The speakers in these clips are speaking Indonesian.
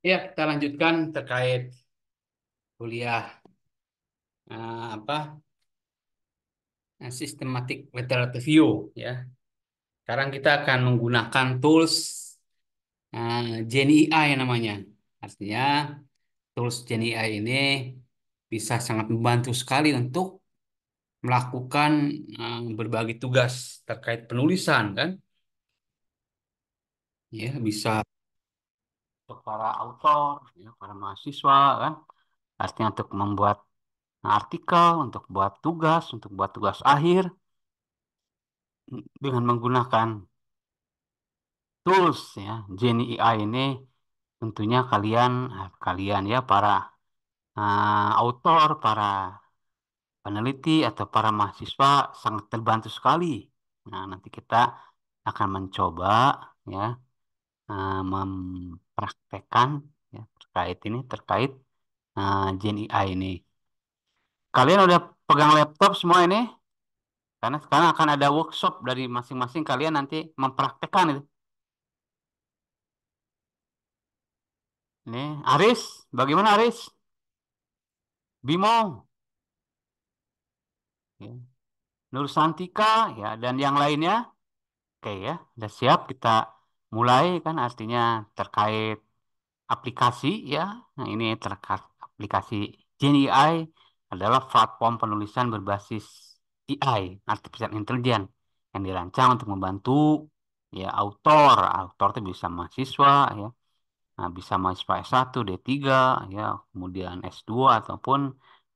Ya, kita lanjutkan terkait kuliah apa systematic literature review ya. Sekarang kita akan menggunakan tools GenAI yang namanya. Artinya tools GenAI ini bisa sangat membantu sekali untuk melakukan berbagai tugas terkait penulisan kan. Ya, bisa untuk para autor, ya, para mahasiswa kan. Artinya untuk membuat artikel, untuk buat tugas akhir dengan menggunakan tools ya Genie AI ini tentunya kalian ya para autor, para peneliti atau para mahasiswa sangat terbantu sekali. Nah, nanti kita akan mencoba ya mempraktekkan ya terkait Genie AI ini. Kalian udah pegang laptop semua ini? Karena sekarang akan ada workshop dari masing-masing kalian nanti mempraktekkan itu. Ini Aris, bagaimana Aris? Bimo, ya. Nur Santika, ya, dan yang lainnya. Oke ya, sudah siap kita mulai kan artinya terkait aplikasi ya. Nah, ini terkait aplikasi GenAI adalah platform penulisan berbasis AI, Artificial Intelligence, yang dirancang untuk membantu ya autor. Autor itu bisa mahasiswa ya. Nah, bisa mahasiswa S1, D3, ya, kemudian S2 ataupun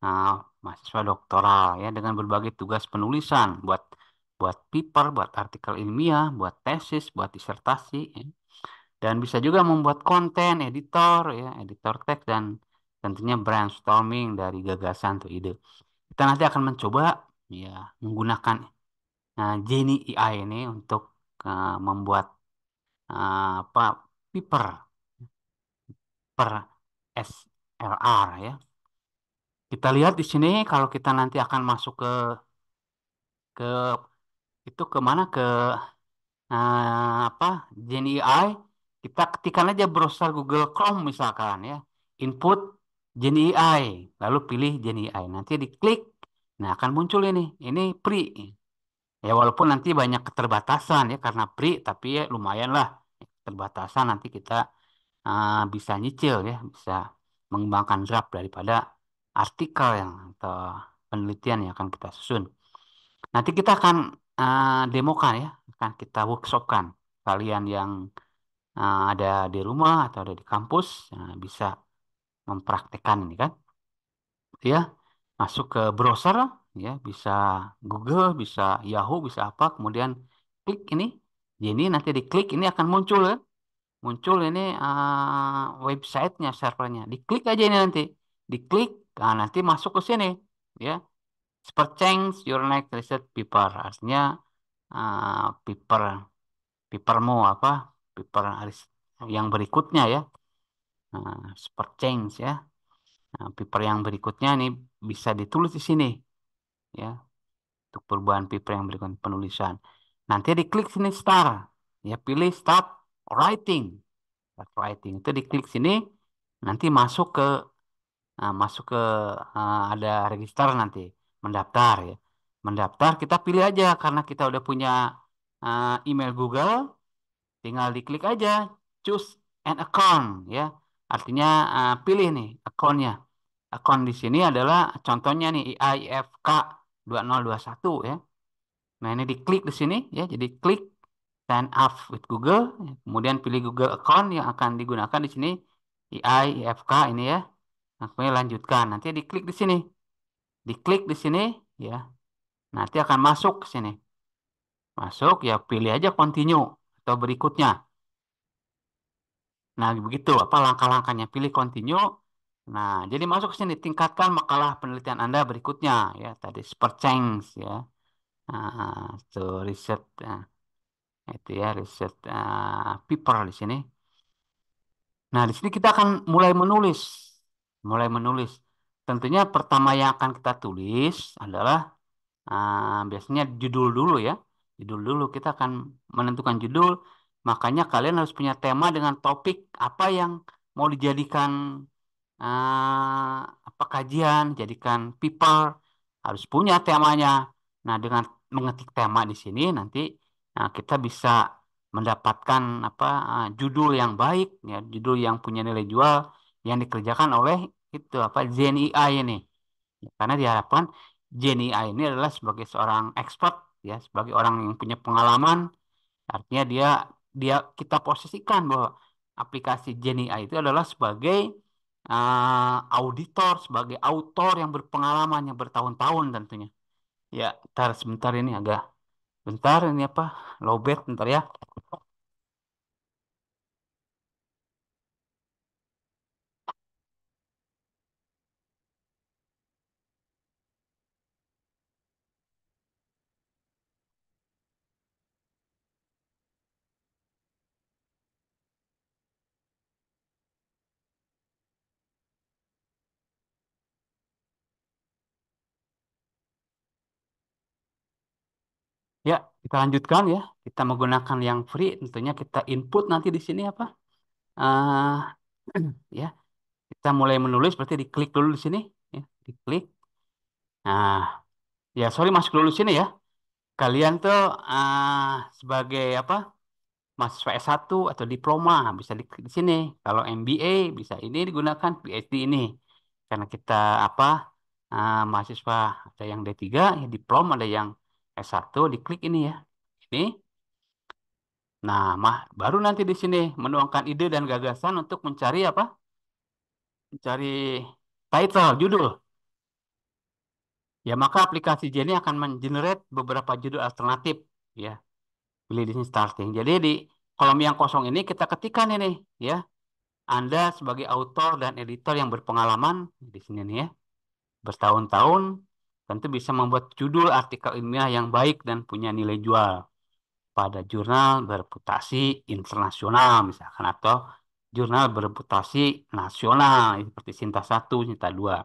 nah, mahasiswa doktoral ya dengan berbagai tugas penulisan buat buat paper, buat artikel ilmiah, buat tesis, buat disertasi ya. Dan bisa juga membuat konten, editor ya, editor teks dan tentunya brainstorming dari gagasan atau ide. Kita nanti akan mencoba ya menggunakan Genie AI ini untuk membuat apa paper per SLR ya. Kita lihat di sini kalau kita nanti akan masuk ke itu ke mana ke apa Gen AI, kita ketikkan aja browser Google Chrome misalkan ya. Input Gen AI, lalu pilih Gen AI. Nanti diklik, nah akan muncul ini. Ini free. Ya walaupun nanti banyak keterbatasan ya karena free, tapi ya lumayan lah keterbatasan nanti kita bisa nyicil ya, bisa mengembangkan draft daripada artikel yang atau penelitian yang akan kita susun. Nanti kita akan demokan ya, akan kita workshopkan. Kalian yang ada di rumah atau ada di kampus bisa mempraktekkan ini kan, ya masuk ke browser ya, bisa Google, bisa Yahoo, bisa apa, kemudian klik ini. Jadi nanti diklik ini akan muncul ya muncul ini websitenya, servernya. Diklik aja ini nanti. Diklik, nah nanti masuk ke sini. Ya, Super change your next research paper. Artinya paper, papermu apa? Paper yang berikutnya ya. Super change ya. Nah, paper yang berikutnya ini bisa ditulis di sini. Ya, untuk perubahan paper yang berikutnya penulisan. Nanti diklik sini start. Ya, pilih start writing. Start writing itu diklik sini nanti masuk ke ada register nanti mendaftar ya. Mendaftar kita pilih aja karena kita udah punya email Google, tinggal diklik aja choose an account ya. Artinya pilih nih akunnya. Akun di sini adalah contohnya nih IIFK 2021 ya. Nah, ini diklik di sini ya. Jadi klik sign up with Google, kemudian pilih Google account yang akan digunakan di sini IIFK ini ya. Nah, kemudian lanjutkan. Nanti diklik di sini. Diklik di sini ya. Nanti akan masuk ke sini. Masuk ya pilih aja continue atau berikutnya. Nah, begitu apa langkah-langkahnya. Pilih continue. Nah, jadi masuk ke sini tingkatkan makalah penelitian Anda berikutnya ya. Tadi super change ya. Itu riset itu ya riset paper di sini. Nah, di sini kita akan mulai menulis. Mulai menulis. Tentunya pertama yang akan kita tulis adalah biasanya judul dulu ya. Judul dulu kita akan menentukan judul. Makanya kalian harus punya tema dengan topik apa yang mau dijadikan apa kajian, jadikan paper, harus punya temanya. Nah, dengan mengetik tema di sini nanti kita bisa mendapatkan apa judul yang baik, ya, judul yang punya nilai jual yang dikerjakan oleh itu apa Gen AI ini. Karena diharapkan Gen AI ini adalah sebagai seorang expert, ya, sebagai orang yang punya pengalaman. Artinya dia dia kita posisikan bahwa aplikasi GenAI itu adalah sebagai auditor, sebagai autor yang berpengalaman yang bertahun-tahun tentunya. Ya, ntar sebentar ini agak bentar ini apa? Lowbat bentar ya. Ya, kita lanjutkan ya. Kita menggunakan yang free, tentunya kita input nanti di sini apa? eh ya, kita mulai menulis berarti diklik dulu di sini, ya, diklik. Nah, ya sorry masuk dulu di sini ya. Kalian tuh sebagai apa? Mahasiswa S1 atau diploma bisa di sini. Kalau MBA bisa ini digunakan PhD ini. Karena kita apa mahasiswa ada yang D3, ya diploma, ada yang S1, diklik ini ya. Ini. Nah, baru nanti di sini menuangkan ide dan gagasan untuk mencari apa? Mencari title, judul. Ya, maka aplikasi Jenny akan mengenerate beberapa judul alternatif ya. Pilih di sini starting. Jadi di kolom yang kosong ini kita ketikkan ini ya. Anda sebagai autor dan editor yang berpengalaman di sini nih ya, bertahun-tahun tentu bisa membuat judul artikel ilmiah yang baik dan punya nilai jual pada jurnal bereputasi internasional misalkan atau jurnal bereputasi nasional seperti Sinta satu, Sinta 2.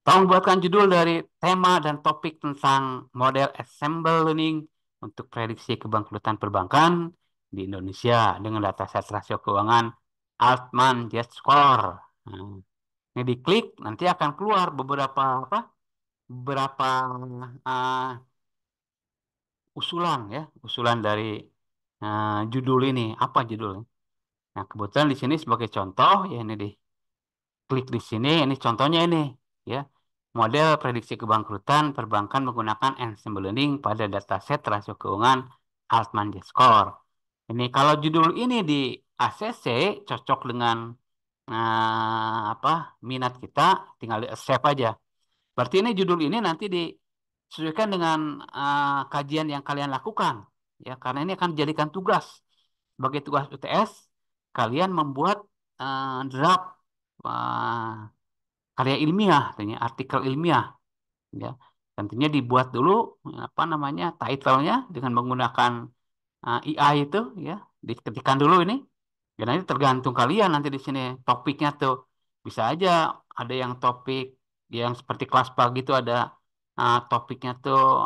Tolong buatkan judul dari tema dan topik tentang model ensemble learning untuk prediksi kebangkrutan perbankan di Indonesia dengan dataset rasio keuangan Altman Jet Score. Nah, ini diklik nanti akan keluar beberapa apa? Beberapa uh, usulan ya, usulan dari judul ini. Apa judulnya? Nah, kebetulan di sini sebagai contoh ya ini di klik di sini, ini contohnya ini ya. Model prediksi kebangkrutan perbankan menggunakan ensemble learning pada dataset rasio keuangan Altman Score. Ini kalau judul ini di ACC cocok dengan apa minat kita, tinggal di save aja. Berarti ini judul ini nanti disesuaikan dengan kajian yang kalian lakukan ya, karena ini akan dijadikan tugas sebagai tugas UTS. Kalian membuat draft uh, karya ilmiah, artinya artikel ilmiah, ya. Tentunya dibuat dulu apa namanya title-nya dengan menggunakan AI itu, ya. Diketikkan dulu ini. Dan nanti tergantung kalian nanti di sini topiknya tuh bisa aja ada yang topik yang seperti kelas pagi itu ada topiknya tuh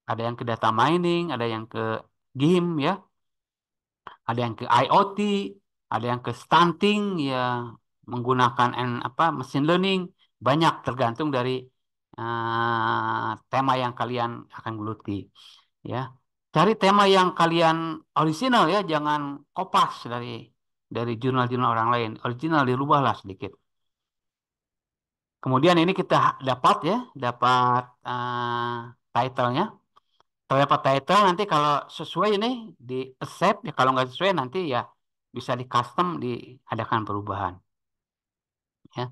ada yang ke data mining, ada yang ke game ya, ada yang ke IoT, ada yang ke stunting ya menggunakan apa machine learning, banyak tergantung dari tema yang kalian akan geluti ya. Cari tema yang kalian original ya, jangan kopas dari jurnal-jurnal orang lain. Original dirubahlah sedikit. Kemudian ini kita dapat ya, dapat title-nya. Kalau dapat title nanti kalau sesuai ini di accept ya, kalau nggak sesuai nanti ya bisa di custom diadakan perubahan ya.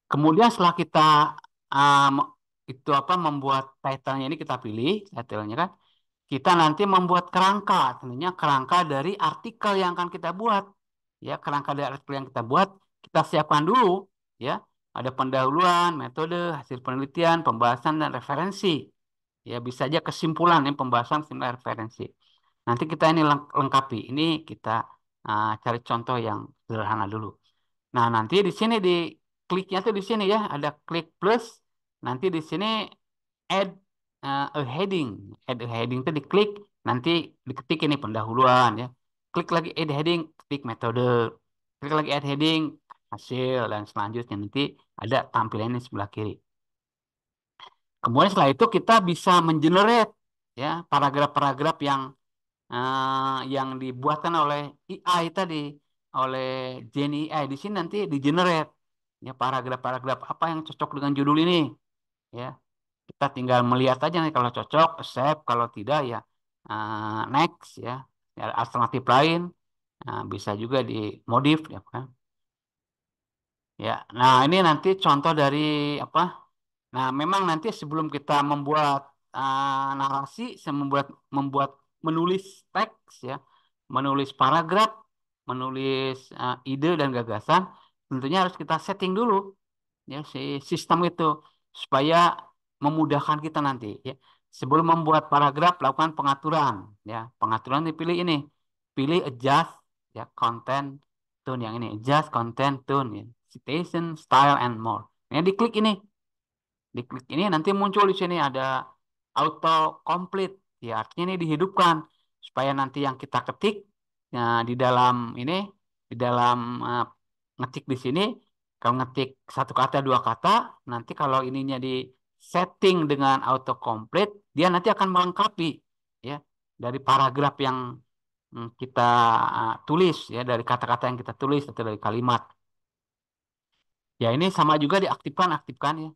Kemudian setelah kita um, itu apa membuat title-nya ini kita pilih title-nya kan, kita nanti membuat kerangka, tentunya kerangka dari artikel yang akan kita buat ya, kerangka dari artikel yang kita buat kita siapkan dulu ya. Ada pendahuluan, metode, hasil penelitian, pembahasan dan referensi. Ya bisa aja kesimpulan ya, pembahasan simpulan referensi. Nanti kita ini lengkapi. Ini kita cari contoh yang sederhana dulu. Nah, nanti di sini di kliknya tuh di sini ya, ada klik plus. Nanti di sini add a heading. Add a heading itu diklik, nanti diketik ini pendahuluan ya. Klik lagi add heading, ketik metode, Klik lagi add heading, hasil, dan selanjutnya nanti ada tampilannya di sebelah kiri. Kemudian setelah itu kita bisa mengenerate ya paragraf-paragraf yang dibuatkan oleh AI tadi, oleh Gen AI. Di sini nanti di generate ya paragraf-paragraf apa yang cocok dengan judul ini ya. Kita tinggal melihat aja nih kalau cocok, save, kalau tidak ya next ya. Ya, alternatif lain bisa juga dimodif ya kan. Ya. Nah, ini nanti contoh dari apa? Nah, memang nanti sebelum kita membuat narasi, saya membuat membuat menulis teks ya, menulis paragraf, menulis ide dan gagasan, tentunya harus kita setting dulu ya si sistem itu supaya memudahkan kita nanti ya. Sebelum membuat paragraf, lakukan pengaturan ya. Pengaturan dipilih ini, pilih adjust ya content tone yang ini, adjust content tone ya, citation, style and more. Ini diklik ini. Diklik ini nanti muncul di sini ada auto complete. Ya, artinya ini dihidupkan supaya nanti yang kita ketik ya, di dalam ini di dalam ngetik di sini kalau ngetik satu kata dua kata nanti kalau ininya di setting dengan auto complete dia nanti akan melengkapi ya dari paragraf yang kita tulis ya dari kata-kata yang kita tulis atau dari kalimat. Ya ini sama juga diaktifkan aktifkan ya.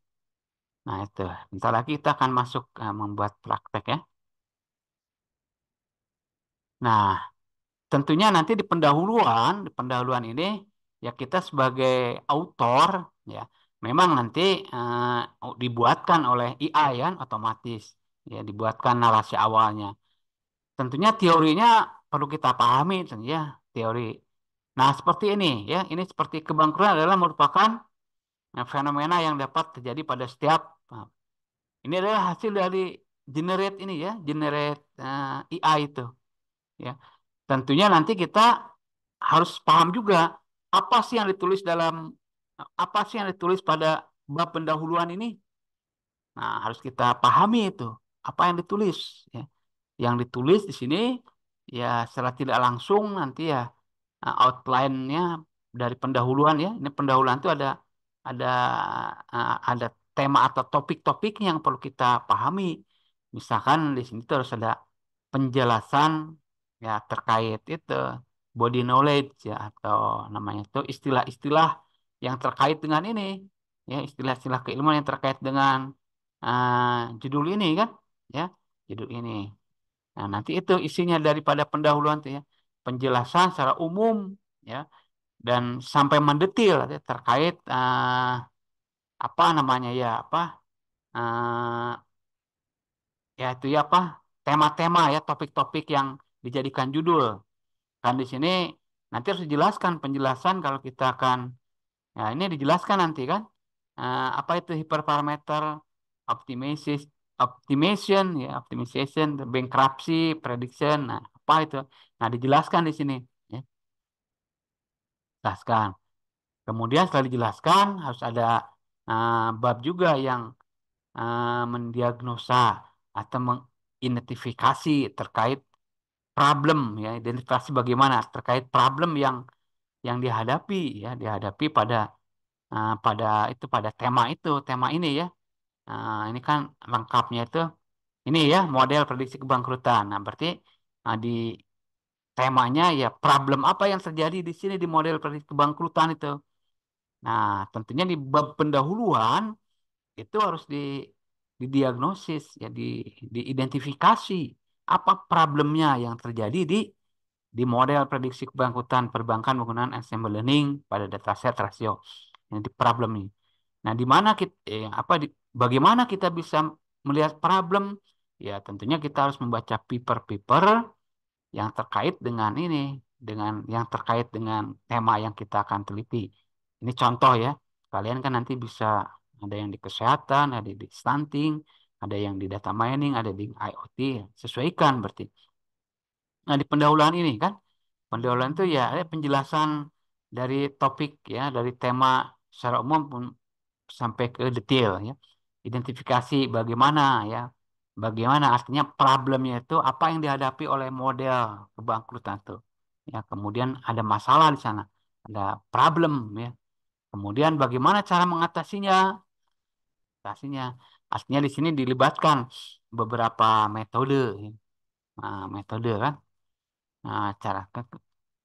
Nah, itu. Bentar lagi kita akan masuk membuat praktek ya. Nah, tentunya nanti di pendahuluan ini ya kita sebagai autor ya, memang nanti dibuatkan oleh AI kan otomatis ya dibuatkan narasi awalnya. Tentunya teorinya perlu kita pahami tentunya teori. Nah, seperti ini ya, ini seperti kebangkrutan adalah merupakan fenomena yang dapat terjadi pada setiap ini adalah hasil dari generate ini ya, generate AI itu ya. Tentunya nanti kita harus paham juga apa sih yang ditulis pada bab pendahuluan ini. Nah, harus kita pahami itu apa yang ditulis ya. Yang ditulis di sini ya secara tidak langsung nanti ya outline-nya dari pendahuluan ya. Ini pendahuluan itu ada ada tema atau topik-topiknya yang perlu kita pahami. Misalkan di sini terus ada penjelasan ya terkait itu body knowledge ya atau namanya itu istilah-istilah yang terkait dengan ini ya istilah-istilah keilmuan yang terkait dengan judul ini kan ya judul ini. Nah, nanti itu isinya daripada pendahuluan itu ya penjelasan secara umum ya dan sampai mendetil ya, terkait apa namanya ya apa eh, ya itu ya apa tema-tema ya topik-topik yang dijadikan judul kan di sini nanti harus dijelaskan penjelasan kalau kita akan ya ini dijelaskan nanti kan apa itu hiperparameter optimization optimization ya optimization bankruptcy prediction nah apa itu nah dijelaskan di sini ya jelaskan kemudian setelah dijelaskan harus ada bab juga yang mendiagnosa atau mengidentifikasi terkait problem ya identifikasi bagaimana terkait problem yang dihadapi ya dihadapi pada itu pada tema ini ya. Ini kan lengkapnya itu ini ya model prediksi kebangkrutan. Nah, berarti di temanya ya problem apa yang terjadi di sini di model prediksi kebangkrutan itu. Nah, tentunya di bab pendahuluan itu harus didiagnosis ya diidentifikasi apa problemnya yang terjadi di model prediksi kebangkrutan perbankan menggunakan ensemble learning pada dataset rasio yang di problem ini. Nah, di mana kita bagaimana kita bisa melihat problem? Ya, tentunya kita harus membaca paper-paper yang terkait dengan ini, dengan yang terkait dengan tema yang kita akan teliti. Ini contoh ya. Kalian kan nanti bisa ada yang di kesehatan, ada di stunting, ada yang di data mining, ada di IoT. Sesuaikan berarti. Nah, di pendahuluan ini kan, pendahuluan itu ya ada penjelasan dari topik ya, dari tema secara umum sampai ke detail ya. Identifikasi bagaimana ya, bagaimana artinya problemnya itu apa yang dihadapi oleh model kebangkrutan itu. Ya, kemudian ada masalah di sana. ada problem ya. Kemudian bagaimana cara mengatasinya? Mengatasinya, artinya di sini dilibatkan beberapa metode, ya. Nah, metode kan, nah,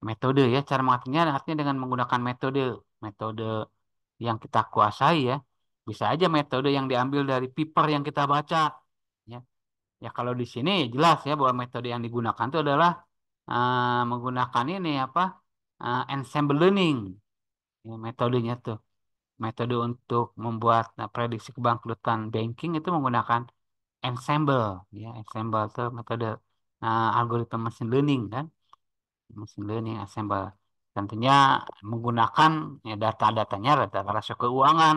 metode ya, cara mengatasinya artinya dengan menggunakan metode, metode yang kita kuasai ya. Bisa aja metode yang diambil dari paper yang kita baca, ya. Ya kalau di sini jelas ya bahwa metode yang digunakan itu adalah menggunakan ini apa ensemble learning, ya, metodenya tuh. Metode untuk membuat prediksi kebangkrutan banking itu menggunakan ensemble, ya ensemble itu metode algoritma machine learning kan, machine learning ensemble. Tentunya menggunakan ya, data-datanya data rasio keuangan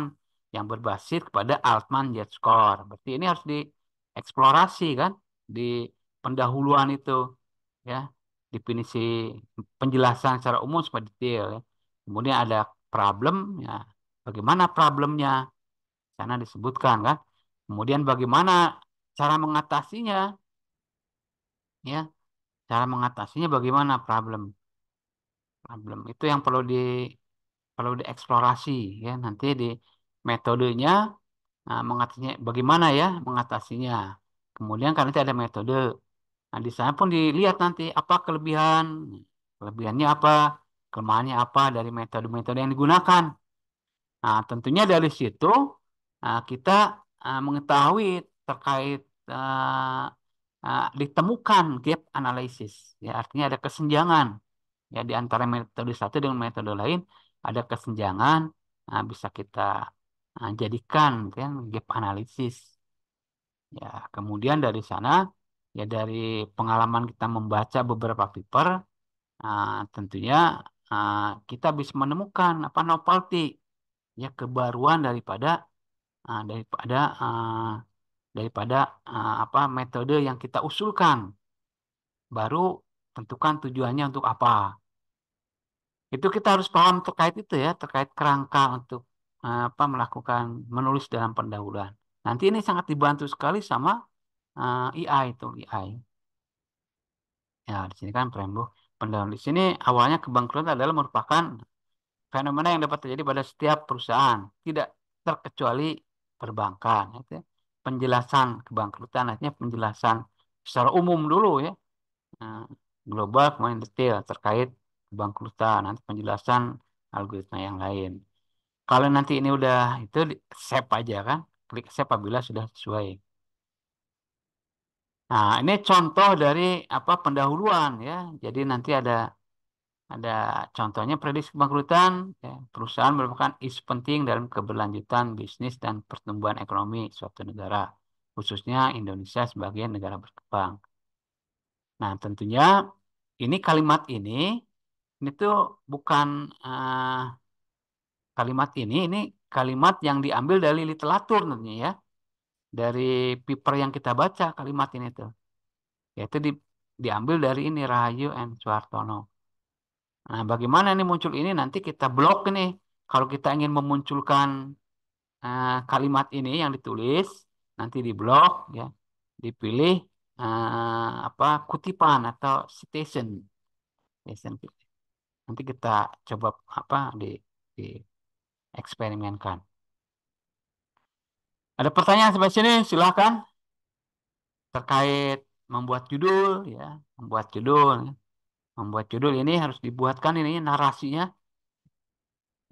yang berbasis kepada Altman Z-score. Berarti ini harus dieksplorasi kan di pendahuluan itu ya, definisi penjelasan secara umum supaya detail ya. Kemudian ada problem ya, bagaimana problemnya sana disebutkan kan. Kemudian bagaimana cara mengatasinya ya, cara mengatasinya bagaimana problem problem itu yang perlu dieksplorasi ya, nanti di metodenya mengatasinya bagaimana ya mengatasinya. Kemudian kan nanti ada metode. Nah, di sana pun dilihat nanti apa kelebihannya apa, kelemahannya apa dari metode-metode yang digunakan. Nah, tentunya dari situ kita mengetahui terkait ditemukan gap analysis. Ya, artinya ada kesenjangan ya di antara metode satu dengan metode lain, ada kesenjangan. Nah, bisa kita jadikan kan gap analisis. Ya, kemudian dari sana ya dari pengalaman kita membaca beberapa paper, tentunya ah, kita bisa menemukan apa novelty ya kebaruan ah, daripada ah, daripada apa metode yang kita usulkan. Baru tentukan tujuannya untuk apa. Itu kita harus paham terkait itu ya, terkait kerangka untuk apa melakukan menulis dalam pendahuluan. Nanti ini sangat dibantu sekali sama AI itu AI. Ya, di sini kan Prembo. Pendahuluan di sini awalnya kebangkrutan adalah merupakan fenomena yang dapat terjadi pada setiap perusahaan, tidak terkecuali perbankan. Itu ya. Penjelasan kebangkrutan artinya penjelasan secara umum dulu ya, Nah, global kemudian detail terkait kebangkrutan, nanti penjelasan algoritma yang lain. Kalau nanti ini udah itu save aja kan, klik save apabila sudah sesuai. Nah, ini contoh dari apa pendahuluan ya. Jadi nanti ada contohnya prediksi kebangkrutan, ya. Perusahaan merupakan isu penting dalam keberlanjutan bisnis dan pertumbuhan ekonomi suatu negara, khususnya Indonesia sebagai negara berkembang. Nah, tentunya ini tuh bukan kalimat ini kalimat yang diambil dari literatur tentunya ya, dari paper yang kita baca kalimat ini tuh, yaitu diambil dari ini Rahayu and Suhartono. Nah, bagaimana ini muncul ini nanti kita blok ini. Kalau kita ingin memunculkan kalimat ini yang ditulis, nanti di blok ya, dipilih apa kutipan atau citation. Citation. Nanti kita coba apa di eksperimenkan. Ada pertanyaan sampai sini? Silahkan terkait membuat judul ya, membuat judul. Membuat judul ini harus dibuatkan ini narasinya.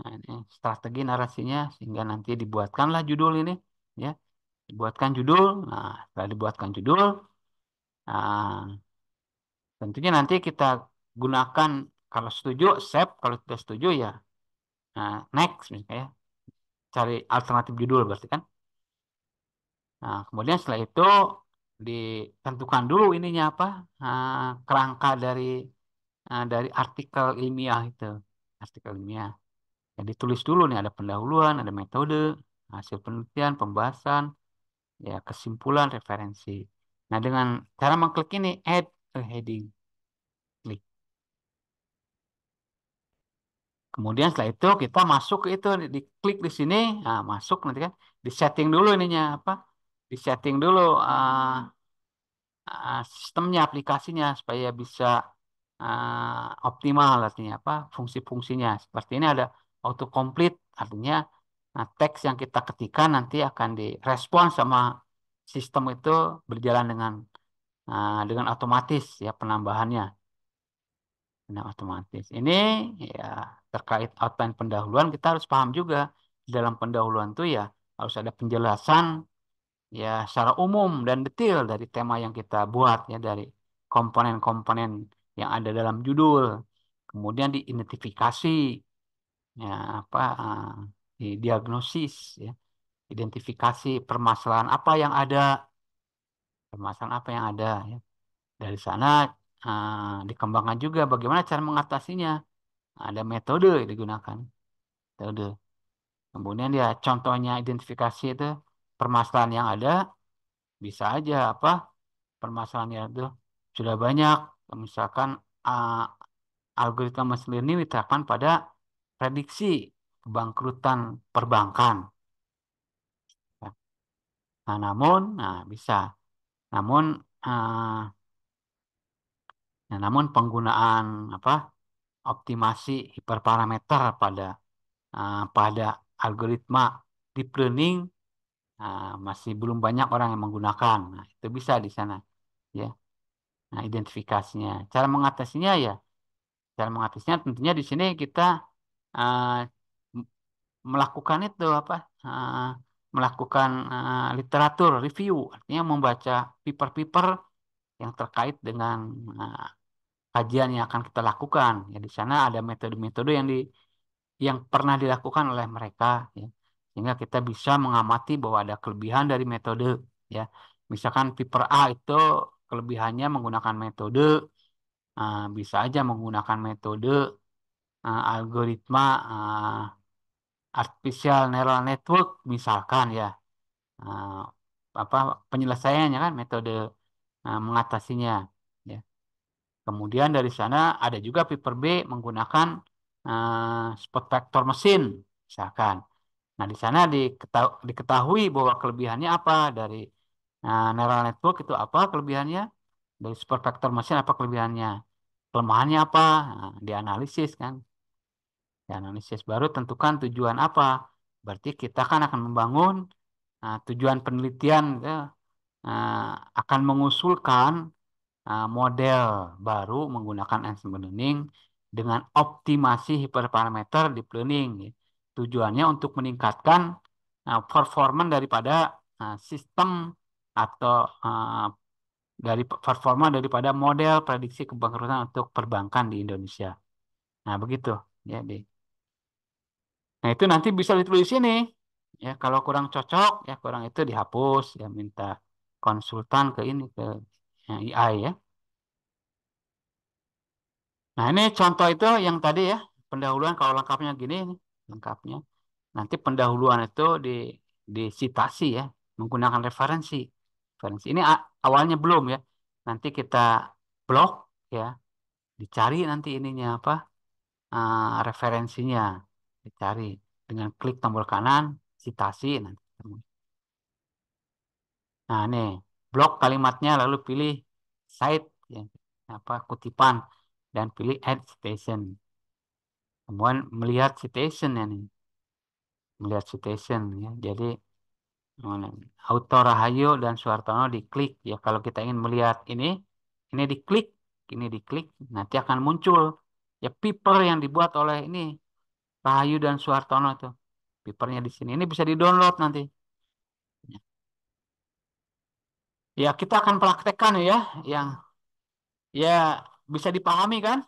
Nah, ini strategi narasinya sehingga nanti dibuatkanlah judul ini ya, dibuatkan judul. Nah, setelah dibuatkan judul, nah, tentunya nanti kita gunakan kalau setuju save, kalau tidak setuju ya next misalnya ya. Cari alternatif judul berarti kan. Nah, kemudian setelah itu ditentukan dulu ininya apa kerangka dari artikel ilmiah itu, artikel ilmiah. Ya, ditulis dulu nih ada pendahuluan, ada metode, hasil penelitian, pembahasan, ya kesimpulan, referensi. Nah, dengan cara mengklik ini add a heading, klik. Kemudian setelah itu kita masuk ke itu, diklik di sini, nah, masuk nanti kan, di setting dulu ininya apa? Di setting dulu sistemnya, aplikasinya supaya bisa optimal, artinya apa? Fungsi-fungsinya. Seperti ini ada autocomplete, artinya teks yang kita ketikkan nanti akan direspon sama sistem itu berjalan dengan otomatis ya penambahannya. Nah, otomatis. Ini ya terkait outline pendahuluan kita harus paham juga di dalam pendahuluan itu ya harus ada penjelasan ya secara umum dan detail dari tema yang kita buat ya dari komponen-komponen yang ada dalam judul. Kemudian diidentifikasi ya apa di diagnosis ya, identifikasi permasalahan apa yang ada ya. Dari sana dikembangkan juga bagaimana cara mengatasinya. Ada metode yang digunakan, metode. Kemudian ya contohnya identifikasi itu permasalahan yang ada bisa aja apa permasalahan yang itu sudah banyak. Misalkan uh, algoritma machine learning diterapkan pada prediksi kebangkrutan perbankan. Nah, bisa. Namun uh, namun penggunaan apa optimasi hiperparameter pada algoritma deep learning masih belum banyak orang yang menggunakan. Nah, itu bisa di sana, ya. Nah, identifikasinya. Cara mengatasinya tentunya di sini kita uh, m- melakukan itu apa? uh, melakukan literatur review, artinya membaca paper-paper yang terkait dengan uh, kajian yang akan kita lakukan. Ya, di sana ada metode-metode yang pernah dilakukan oleh mereka, ya. Sehingga kita bisa mengamati bahwa ada kelebihan dari metode, ya. Misalkan paper A itu kelebihannya menggunakan metode, bisa aja menggunakan metode algoritma artificial neural network misalkan ya. Ah, apa penyelesaiannya kan metode mengatasinya, ya. Kemudian dari sana ada juga paper B menggunakan spot vector mesin misalkan. Nah, di sana diketahui bahwa kelebihannya apa dari neural network itu apa kelebihannya, dari super vector machine apa kelebihannya, kelemahannya apa, dianalisis kan, dianalisis baru tentukan tujuan apa. Berarti kita kan akan membangun tujuan penelitian, ya, eh, akan mengusulkan model baru menggunakan ensemble learning dengan optimasi hiperparameter deep learning, ya. Tujuannya untuk meningkatkan performa daripada sistem atau dari performa daripada model prediksi kebangkrutan untuk perbankan di Indonesia. Nah, begitu ya, Nah, itu nanti bisa ditulis di sini. Ya, kalau kurang cocok ya kurang itu dihapus ya minta konsultan ke ini ke AI ya. Nah, ini contoh itu yang tadi ya, pendahuluan kalau lengkapnya gini nih, lengkapnya. Nanti pendahuluan itu disitasi ya, menggunakan referensi. Referensi ini awalnya belum ya. Nanti kita blok ya, dicari nanti ininya apa? Referensinya. Dicari dengan klik tombol kanan, citasi nanti ketemu. Nah, nih, blok kalimatnya lalu pilih cite ya, apa kutipan dan pilih add citation. Kemudian melihat citation ya nih, melihat citation ya. Jadi mana, autor Rahayu dan Suhartono diklik ya. Kalau kita ingin melihat ini diklik, ini diklik, nanti akan muncul ya paper yang dibuat oleh ini Rahayu dan Suhartono tuh. Papernya di sini. Ini bisa di-download nanti. Ya, kita akan praktekkan ya yang ya bisa dipahami kan?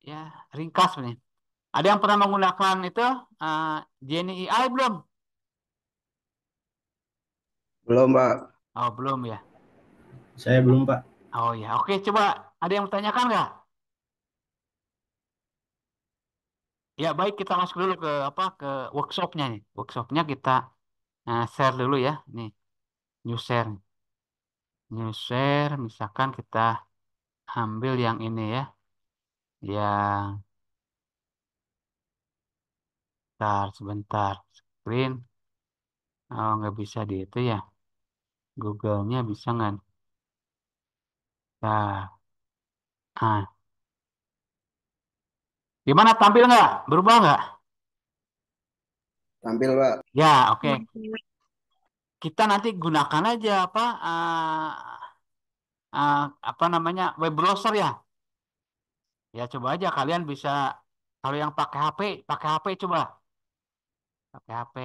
Ya, ringkas nih. Ada yang pernah menggunakan itu uh, Jenny AI belum? Belum, Pak. Oh, belum ya. Saya belum, Pak. Oh ya, oke coba ada yang bertanyakan nggak? Ya baik kita masuk dulu ke apa ke workshopnya nih. Workshopnya kita share dulu ya. Nih, new share, new share. Misalkan kita ambil yang ini ya, yang sebentar screen. Oh nggak bisa di itu ya. Google-nya bisa nggak? Nah, Nah, gimana tampil nggak? Berubah nggak? Tampil, Pak. Ya, oke. Kita nanti gunakan aja apa apa namanya web browser ya. Ya coba aja kalian bisa kalau yang pakai HP coba pakai HP.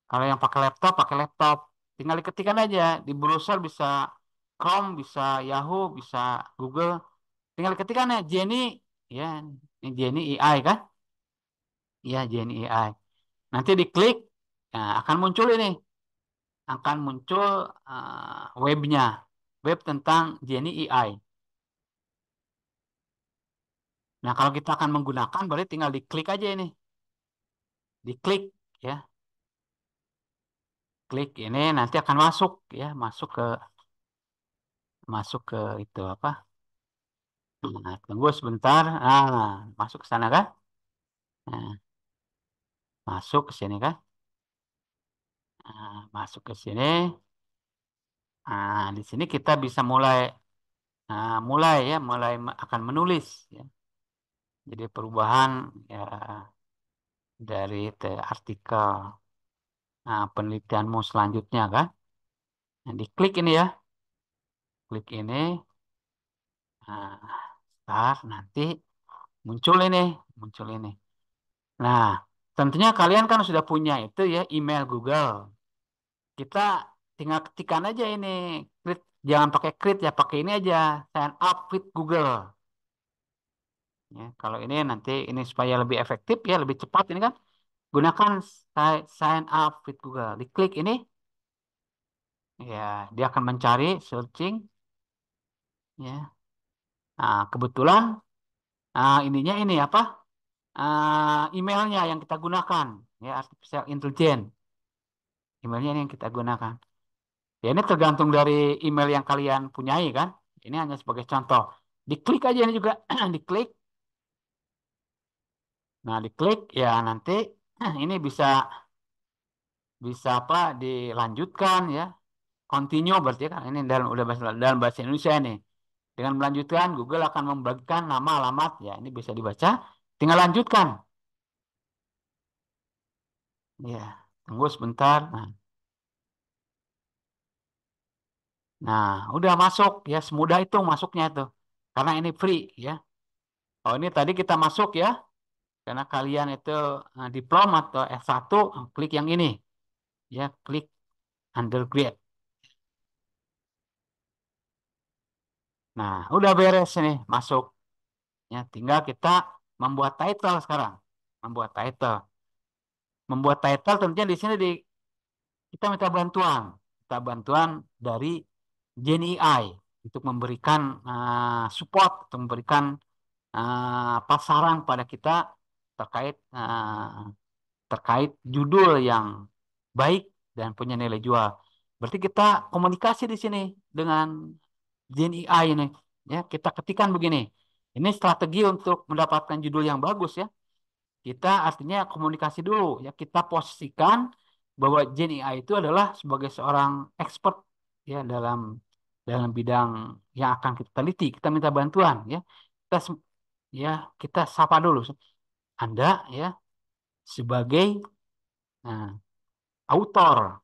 Kalau yang pakai laptop, tinggal diketikkan aja di browser bisa Chrome, bisa Yahoo, bisa Google. Tinggal ketikkan ya Jenny, ya ini Jenny AI kan? Ya Jenny AI. Nanti diklik, nah, akan muncul ini, akan muncul webnya, web tentang Jenny AI. Nah kalau kita akan menggunakan, berarti tinggal diklik aja ini, diklik ya, klik ini nanti akan masuk ya, masuk ke itu apa? Nah, tunggu sebentar. Masuk ke sana kan? Nah, masuk ke sini kan? Masuk ke sini. Di sini kita bisa mulai ya, akan menulis ya. Jadi perubahan ya dari artikel penelitianmu selanjutnya kan? Nah, diklik ini ya, klik ini. Nah, start nanti muncul ini, muncul ini. Nah, tentunya kalian kan sudah punya itu ya email Google. Kita tinggal ketikkan aja ini, jangan pakai create ya, pakai ini aja, sign up with Google. Ya, kalau ini nanti ini supaya lebih efektif ya, lebih cepat ini kan, gunakan sign up with Google. Diklik ini, ya dia akan mencari searching, ya. Nah, kebetulan ininya ini apa? Emailnya yang kita gunakan, ya artificial intelligence. Emailnya ini yang kita gunakan. Ya ini tergantung dari email yang kalian punyai kan. Ini hanya sebagai contoh. Diklik aja ini juga, diklik. Nah, diklik ya nanti ini bisa bisa apa dilanjutkan ya. Continue berarti kan ini dalam bahasa Indonesia ini. Dengan melanjutkan Google akan membagikan nama alamat ya ini bisa dibaca. Tinggal lanjutkan. Ya, tunggu sebentar. Nah, udah masuk ya semudah itu masuknya itu. Karena ini free ya. Oh, ini tadi kita masuk ya. Karena kalian itu diploma atau S1, klik yang ini. Ya, klik undergrad. Nah, udah beres nih, masuk. Ya, tinggal kita membuat title sekarang. Membuat title. Membuat title tentunya di sini kita minta bantuan. Minta bantuan dari Gen AI untuk memberikan support, untuk memberikan saran pada kita terkait terkait judul yang baik dan punya nilai jual. Berarti kita komunikasi di sini dengan Gen AI ini. Ya, kita ketikkan begini. Ini strategi untuk mendapatkan judul yang bagus ya. Kita artinya komunikasi dulu ya. Kita posisikan bahwa Gen AI itu adalah sebagai seorang expert ya dalam bidang yang akan kita teliti. Kita minta bantuan ya. Kita ya kita sapa dulu. Anda ya sebagai nah, autor,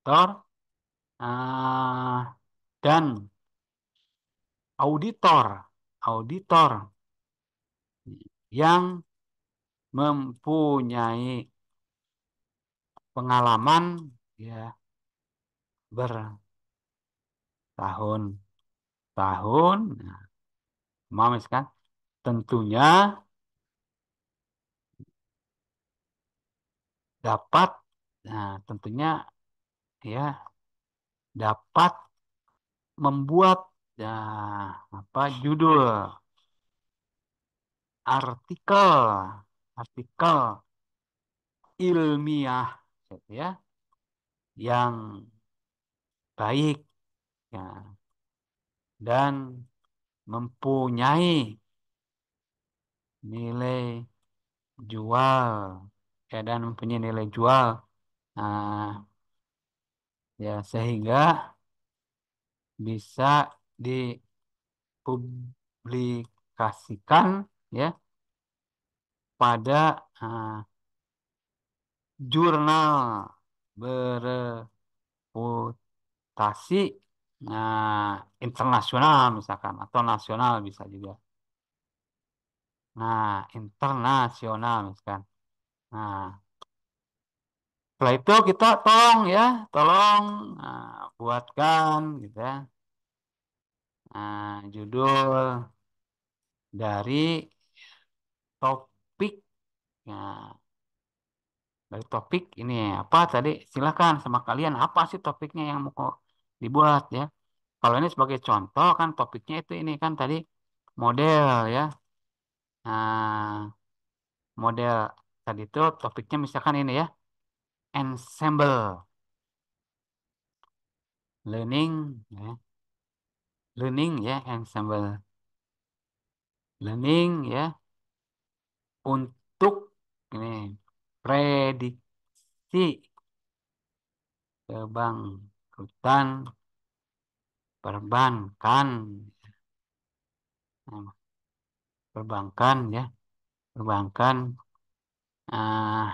autor dan auditor, auditor yang mempunyai pengalaman ya bertahun-tahun, nah, mamis kan, tentunya dapat, tentunya ya dapat membuat ya, apa judul artikel, artikel ilmiah, ya, yang baik, ya, dan mempunyai nilai jual ya dan mempunyai nilai jual nah, ya sehingga bisa dipublikasikan publikasikan ya pada jurnal bereputasi internasional misalkan atau nasional bisa juga. Nah, internasional misalkan. Nah, setelah itu kita tolong ya, tolong buatkan gitu ya, judul dari topik. Nah, dari topik ini apa tadi? Silakan sama kalian apa sih topiknya yang mau dibuat ya? Kalau ini sebagai contoh kan topiknya itu ini kan tadi model ya. Nah, model tadi itu topiknya misalkan ini ya, ensemble learning ya, learning ya, ensemble learning ya untuk ini prediksi kebangkrutan perbankan. Nah, perbankan ya, perbankan ah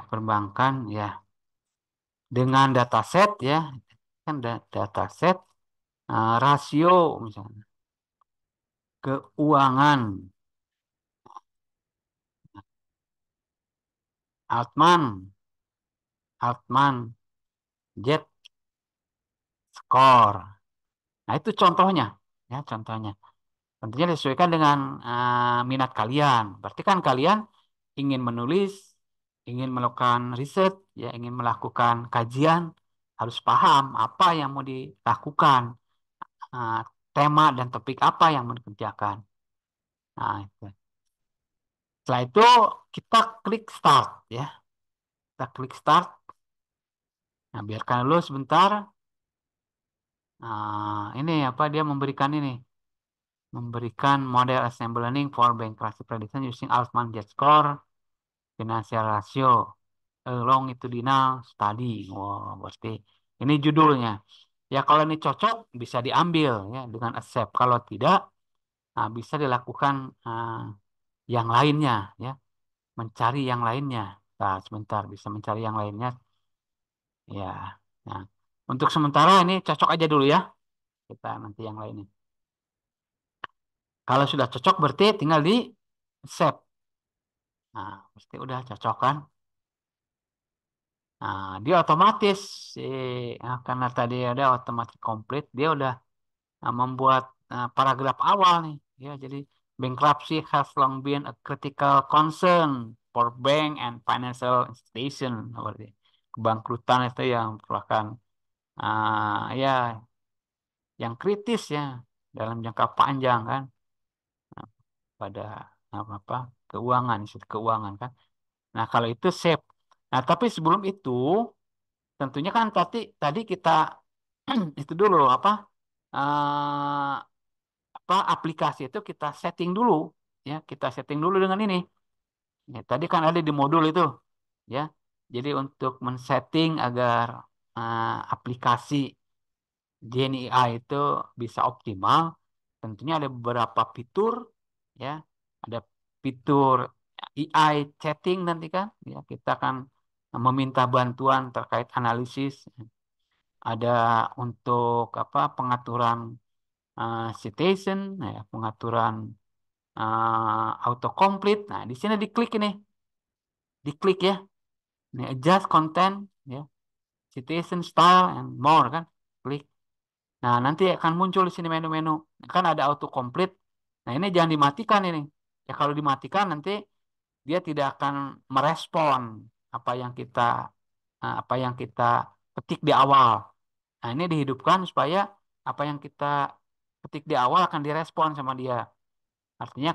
perbankan ya dengan dataset ya kan dataset rasio misalnya keuangan Altman Altman Jet Score. Nah, itu contohnya ya contohnya. Tentunya disesuaikan dengan minat kalian. Berarti kan kalian ingin menulis, ingin melakukan riset, ya ingin melakukan kajian, harus paham apa yang mau dilakukan, ah, tema dan topik apa yang mau dikerjakan. Nah, itu. Setelah itu kita klik start ya. Kita klik start. Nah, biarkan dulu sebentar. Ini apa dia memberikan ini, memberikan model assembly learning for bankruptcy prediction using Altman Z-score, financial ratio, longitudinal study. Wow, berarti ini judulnya. Ya kalau ini cocok bisa diambil ya dengan accept. Kalau tidak, bisa dilakukan yang lainnya ya, mencari yang lainnya. Nah, sebentar bisa mencari yang lainnya. Ya, nah untuk sementara ini cocok aja dulu ya. Kita nanti yang lainnya. Kalau sudah cocok berarti tinggal di accept. Nah, pasti udah cocok kan? Nah, dia otomatis karena tadi ada otomatis komplit, dia udah membuat paragraf awal nih. Ya, jadi bankruptcy has long been a critical concern for bank and financial institution. Berarti kebangkrutan itu yang merupakan ya yang kritis ya dalam jangka panjang kan pada apa keuangan, isu keuangan kan. Nah, kalau itu safe. Nah, tapi sebelum itu tentunya kan tadi tadi kita itu dulu eh, apa aplikasi itu kita setting dulu ya kita setting dulu dengan ini ya, tadi kan ada di modul itu ya jadi untuk men-setting agar aplikasi GNI itu bisa optimal tentunya ada beberapa fitur ya ada fitur AI chatting nanti kan ya kita akan meminta bantuan terkait analisis ada untuk apa pengaturan citation ya pengaturan autocomplete. Nah, di sini diklik ini, diklik ya. Ini adjust content ya, citation style and more kan. Klik. Nah, nanti akan muncul di sini menu-menu. Kan ada autocomplete. Nah, ini jangan dimatikan ini. Ya kalau dimatikan nanti dia tidak akan merespon apa yang kita apa yang kita ketik di awal. Nah, ini dihidupkan supaya apa yang kita ketik di awal akan direspon sama dia. Artinya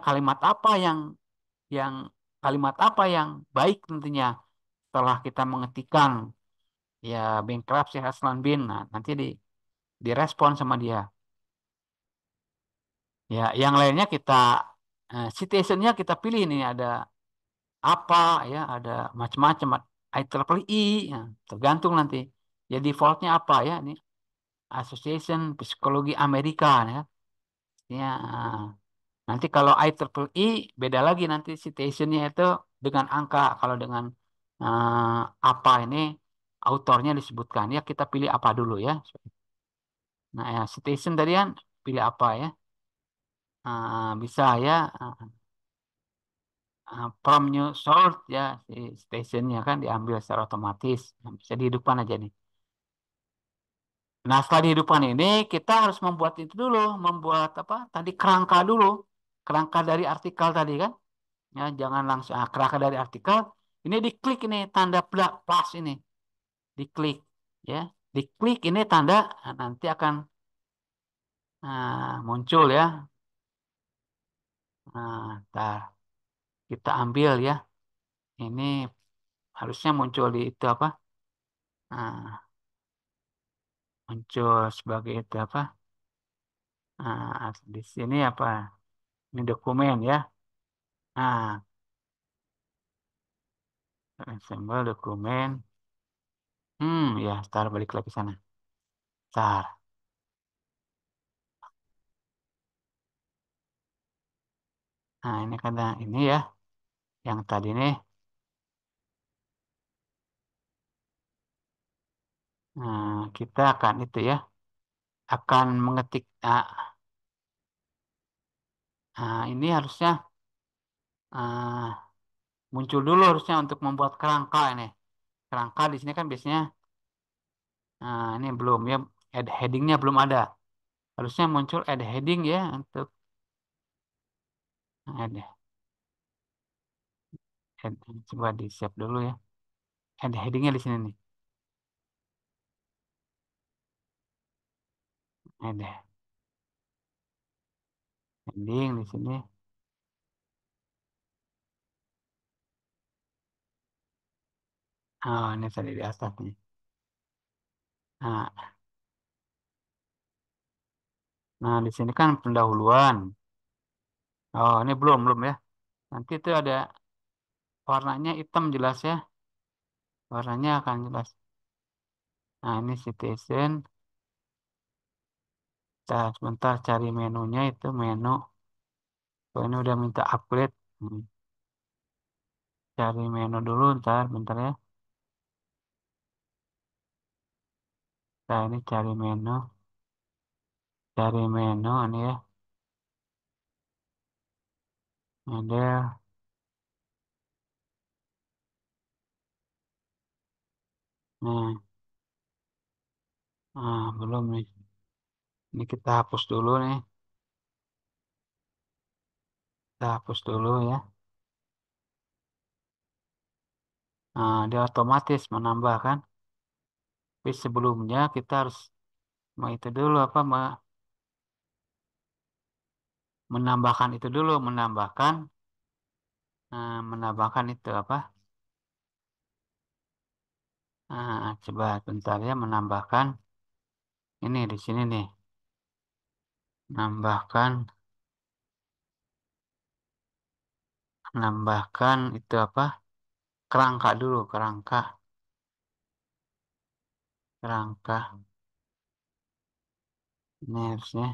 yang kalimat apa yang baik tentunya setelah kita mengetikkan ya bankruptcy Haslan bin nah, nanti direspon sama dia ya yang lainnya kita citationnya kita pilih ini ada apa ya ada macam-macam IEEE ya, tergantung nanti ya defaultnya apa ya ini Association Psikologi Amerika ya Ya, nanti kalau IEEE beda lagi nanti citationnya itu dengan angka. Kalau dengan eh, apa ini autornya disebutkan. Ya kita pilih apa dulu ya. Nah ya citation tadi kan pilih apa ya. Bisa ya from new source ya si stationnya kan diambil secara otomatis. Nah, bisa dihidupkan aja nih. Nah setelah dihidupkan ini kita harus membuat itu dulu. Membuat apa tadi kerangka dulu. Kerangka dari artikel tadi kan. Ya, jangan langsung kerangka dari artikel. Ini diklik ini tanda plus ini, diklik ya, diklik ini tanda nanti akan muncul ya. Ntar kita ambil ya. Ini harusnya muncul di itu apa? Nah, muncul sebagai itu apa? Di sini apa? Ini dokumen ya. Nah, simbol dokumen. Ya, ntar balik lagi sana. Ntar. Nah, ini karena ini ya, yang tadi nih. Kita akan itu ya, akan mengetik. Ini harusnya ah, muncul dulu harusnya untuk membuat kerangka ini. Kerangka di sini kan biasanya ini belum ya, add headingnya belum ada. Harusnya muncul add heading ya untuk add, coba di save dulu ya. Add headingnya di sini nih. Add heading di sini. Oh, ini tadi di atas nih. Nah, nah di sini kan pendahuluan. Oh, ini belum belum ya. Nanti itu ada warnanya hitam jelas ya. Warnanya akan jelas. Nah, ini citizen. Kita sebentar cari menunya itu menu. Oh, ini udah minta upgrade. Hmm, Cari menu dulu ntar, bentar ya. Nah, ini cari menu. Cari menu ini ya. Model. Nah, belum nih. Ini kita hapus dulu nih. Kita hapus dulu ya. Dia otomatis menambahkan. Tapi sebelumnya kita harus itu dulu apa menambahkan itu dulu, menambahkan itu apa? Coba bentar ya menambahkan ini di sini nih. Menambahkan menambahkan itu apa? Kerangka dulu, kerangka. Ini harusnya.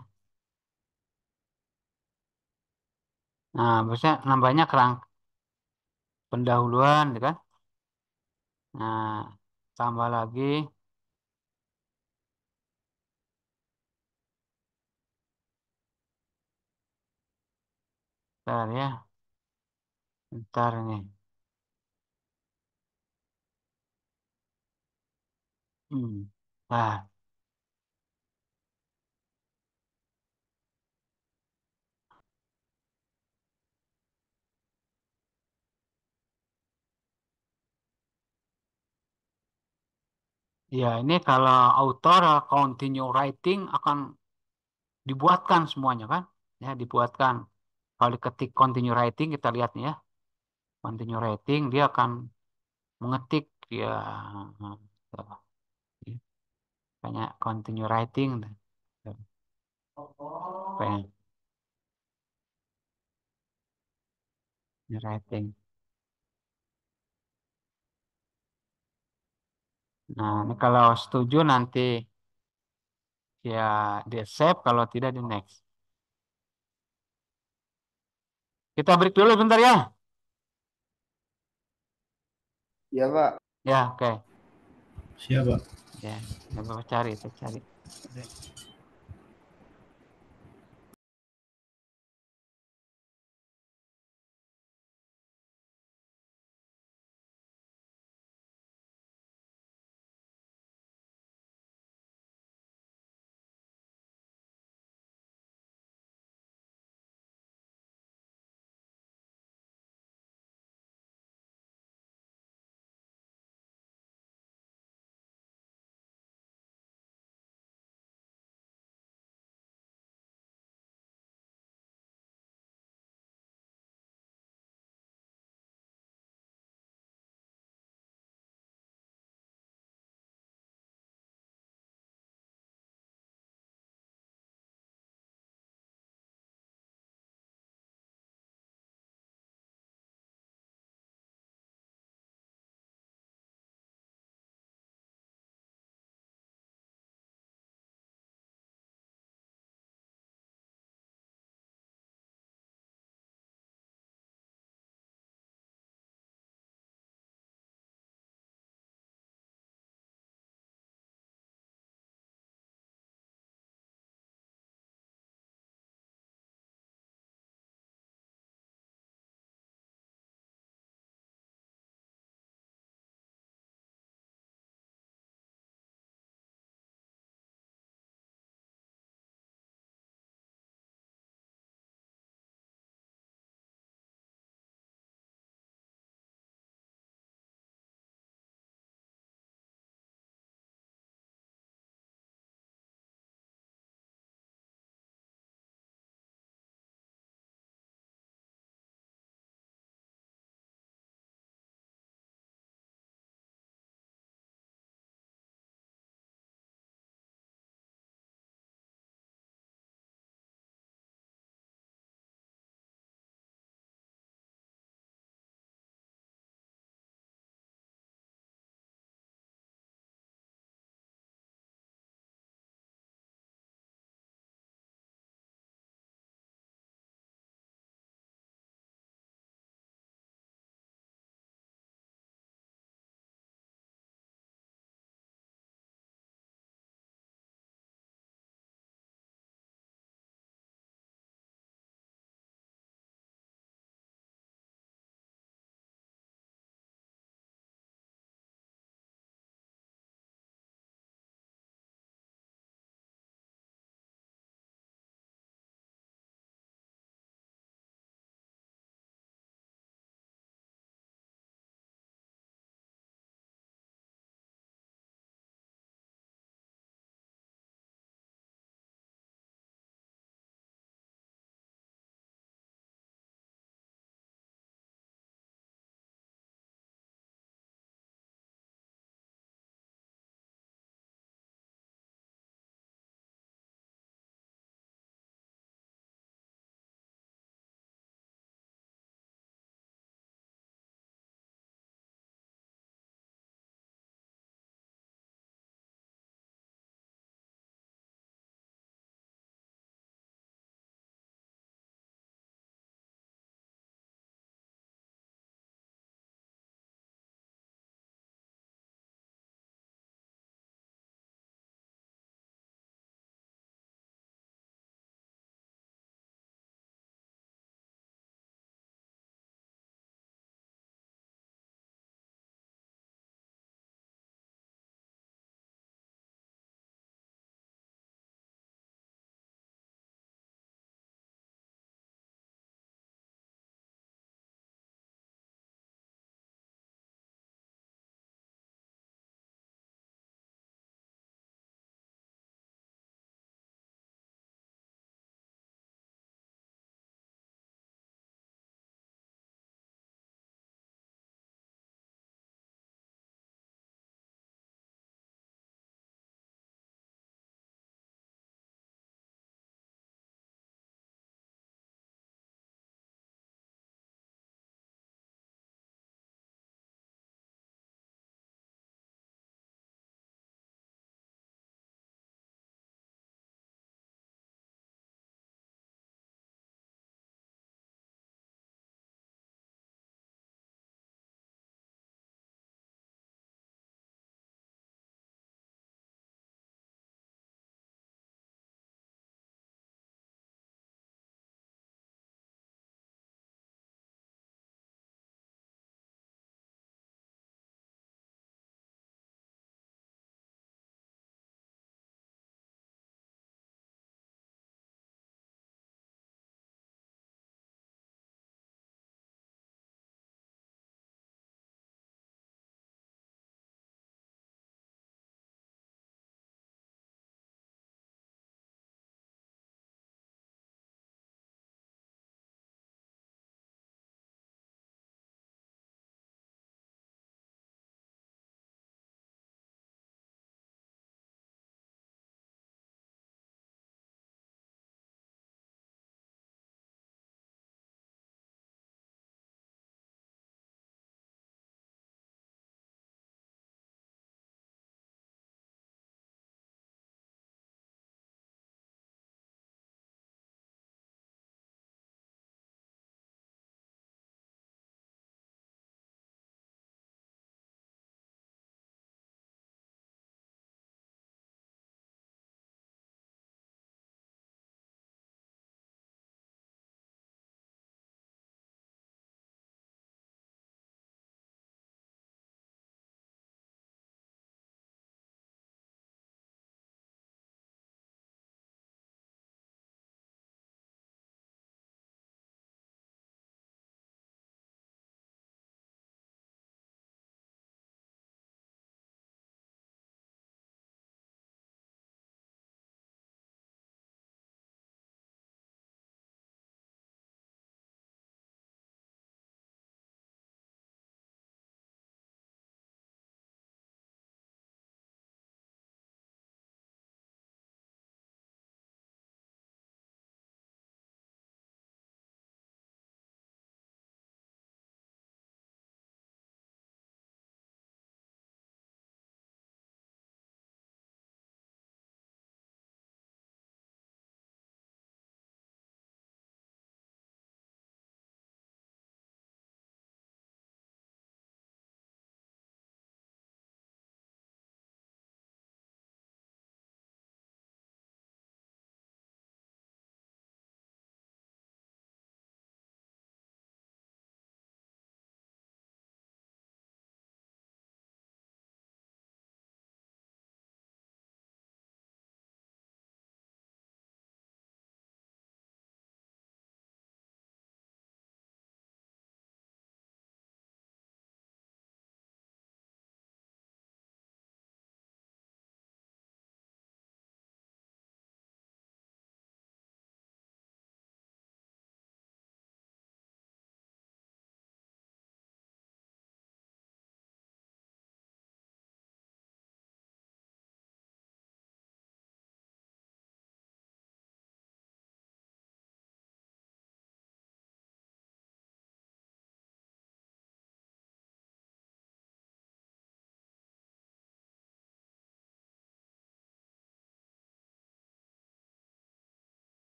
Biasanya nambahnya pendahuluan, gitu kan? Nah, tambah lagi, ntar ya, ntar ini. Hmm. Nah, ya ini kalau author continue writing akan dibuatkan semuanya kan? Ya, dibuatkan. Kalau diketik continue writing, kita lihat nih ya. Continue writing, dia akan mengetik ya, banyak continue writing. Banyak writing. Nah, ini kalau setuju nanti ya di save, kalau tidak di next. Kita break dulu bentar ya. Iya, Pak. Ya, oke. Siapa? Ya, coba cari, saya cari.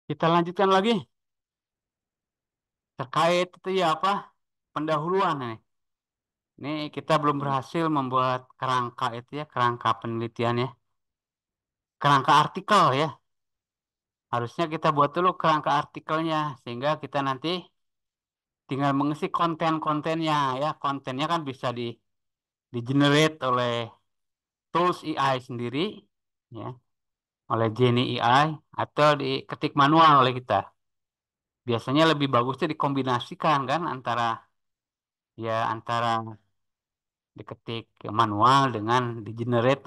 Kita lanjutkan lagi terkait itu ya apa pendahuluan nih. Ini kita belum berhasil membuat kerangka itu ya, kerangka penelitian ya, kerangka artikel ya. Harusnya kita buat dulu kerangka artikelnya sehingga kita nanti tinggal mengisi konten-kontennya ya. Kontennya kan bisa di generate oleh tools AI sendiri ya, oleh Genie AI atau diketik manual oleh kita. Biasanya lebih bagusnya dikombinasikan kan antara diketik manual dengan di-generate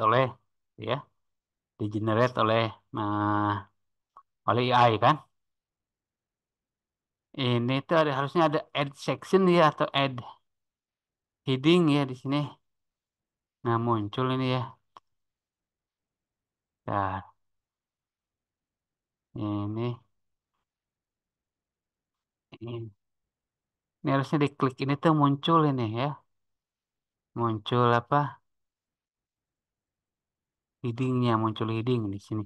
ya, di-generate eh, oleh AI kan. Ini tuh harusnya ada add section ya atau add heading ya di sini. Nah, muncul ini ya. Nah, ini harusnya diklik ini tuh muncul ini ya. Muncul apa? Headingnya muncul heading di sini.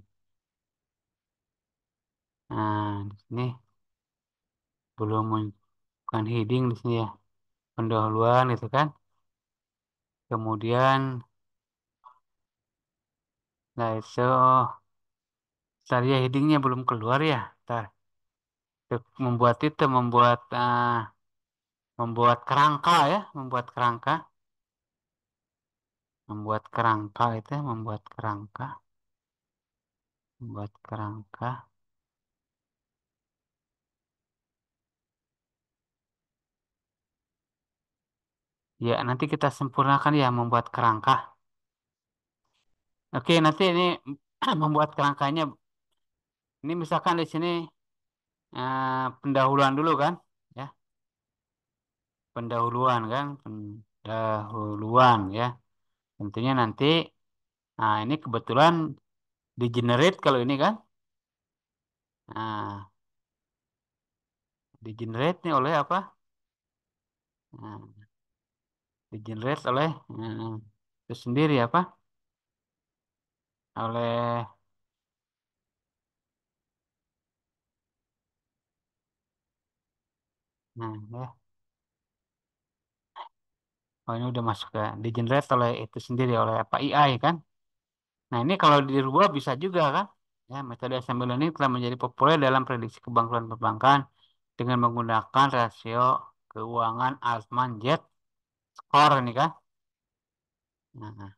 Nah, di sini belum bukan heading di sini ya. Pendahuluan itu kan. Kemudian, nah itu, ntar ya headingnya belum keluar ya. Ntar untuk membuat kerangka ya, membuat kerangka. Ya, nanti kita sempurnakan ya membuat kerangka. Oke, nanti ini membuat kerangkanya. Ini misalkan di sini pendahuluan dulu kan, ya, pendahuluan ya. Tentunya nanti, nah ini kebetulan di generate kalau ini kan, nah di generate nih oleh apa? Nah, di generate oleh itu sendiri apa? Oleh, nah ya, oh ini udah masuk ke di generate oleh itu sendiri oleh apa AI kan? Nah, ini kalau dirubah bisa juga kan? Ya, metode assembly learning telah menjadi populer dalam prediksi kebangkrutan perbankan dengan menggunakan rasio keuangan Altman-Z score ini kan. Nah,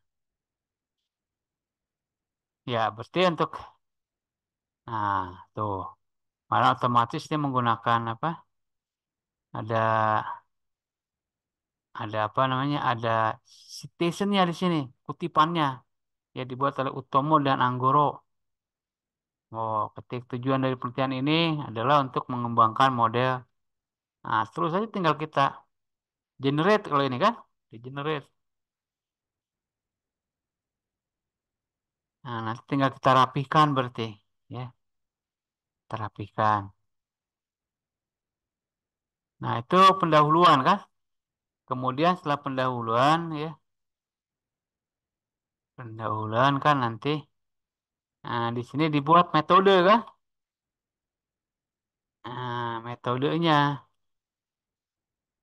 ya berarti tuh, malah otomatis dia menggunakan apa? Ada ada apa namanya? Ada citationnya di sini, kutipannya. Ya dibuat oleh Utomo dan Anggoro. Oh, ketik tujuan dari penelitian ini adalah untuk mengembangkan model. Nah, terus saja tinggal kita generate kalau ini kan, di generate. Nah, nanti tinggal kita rapihkan berarti, ya, kita rapihkan. Nah, itu pendahuluan kan. Kemudian setelah pendahuluan kan nanti, nah, di sini dibuat metode kan. Nah, metodenya,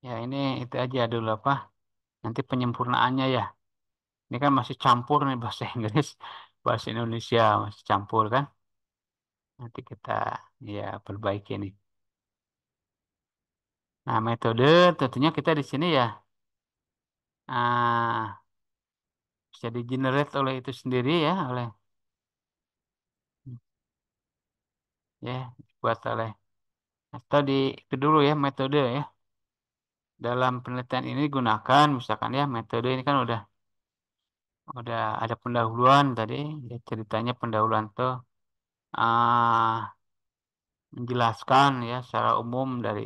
ya ini itu aja dulu apa. Nanti penyempurnaannya ya. Ini kan masih campur nih bahasa Inggris, bahasa Indonesia masih campur kan. Nanti kita ya perbaiki nih. Nah, metode tentunya kita di sini ya. Ah, bisa di generate oleh itu sendiri ya, ya buat oleh atau di itu dulu ya metode ya. Dalam penelitian ini gunakan misalkan ya metode ini kan udah ada pendahuluan tadi ya, ceritanya pendahuluan tuh ah, menjelaskan ya secara umum dari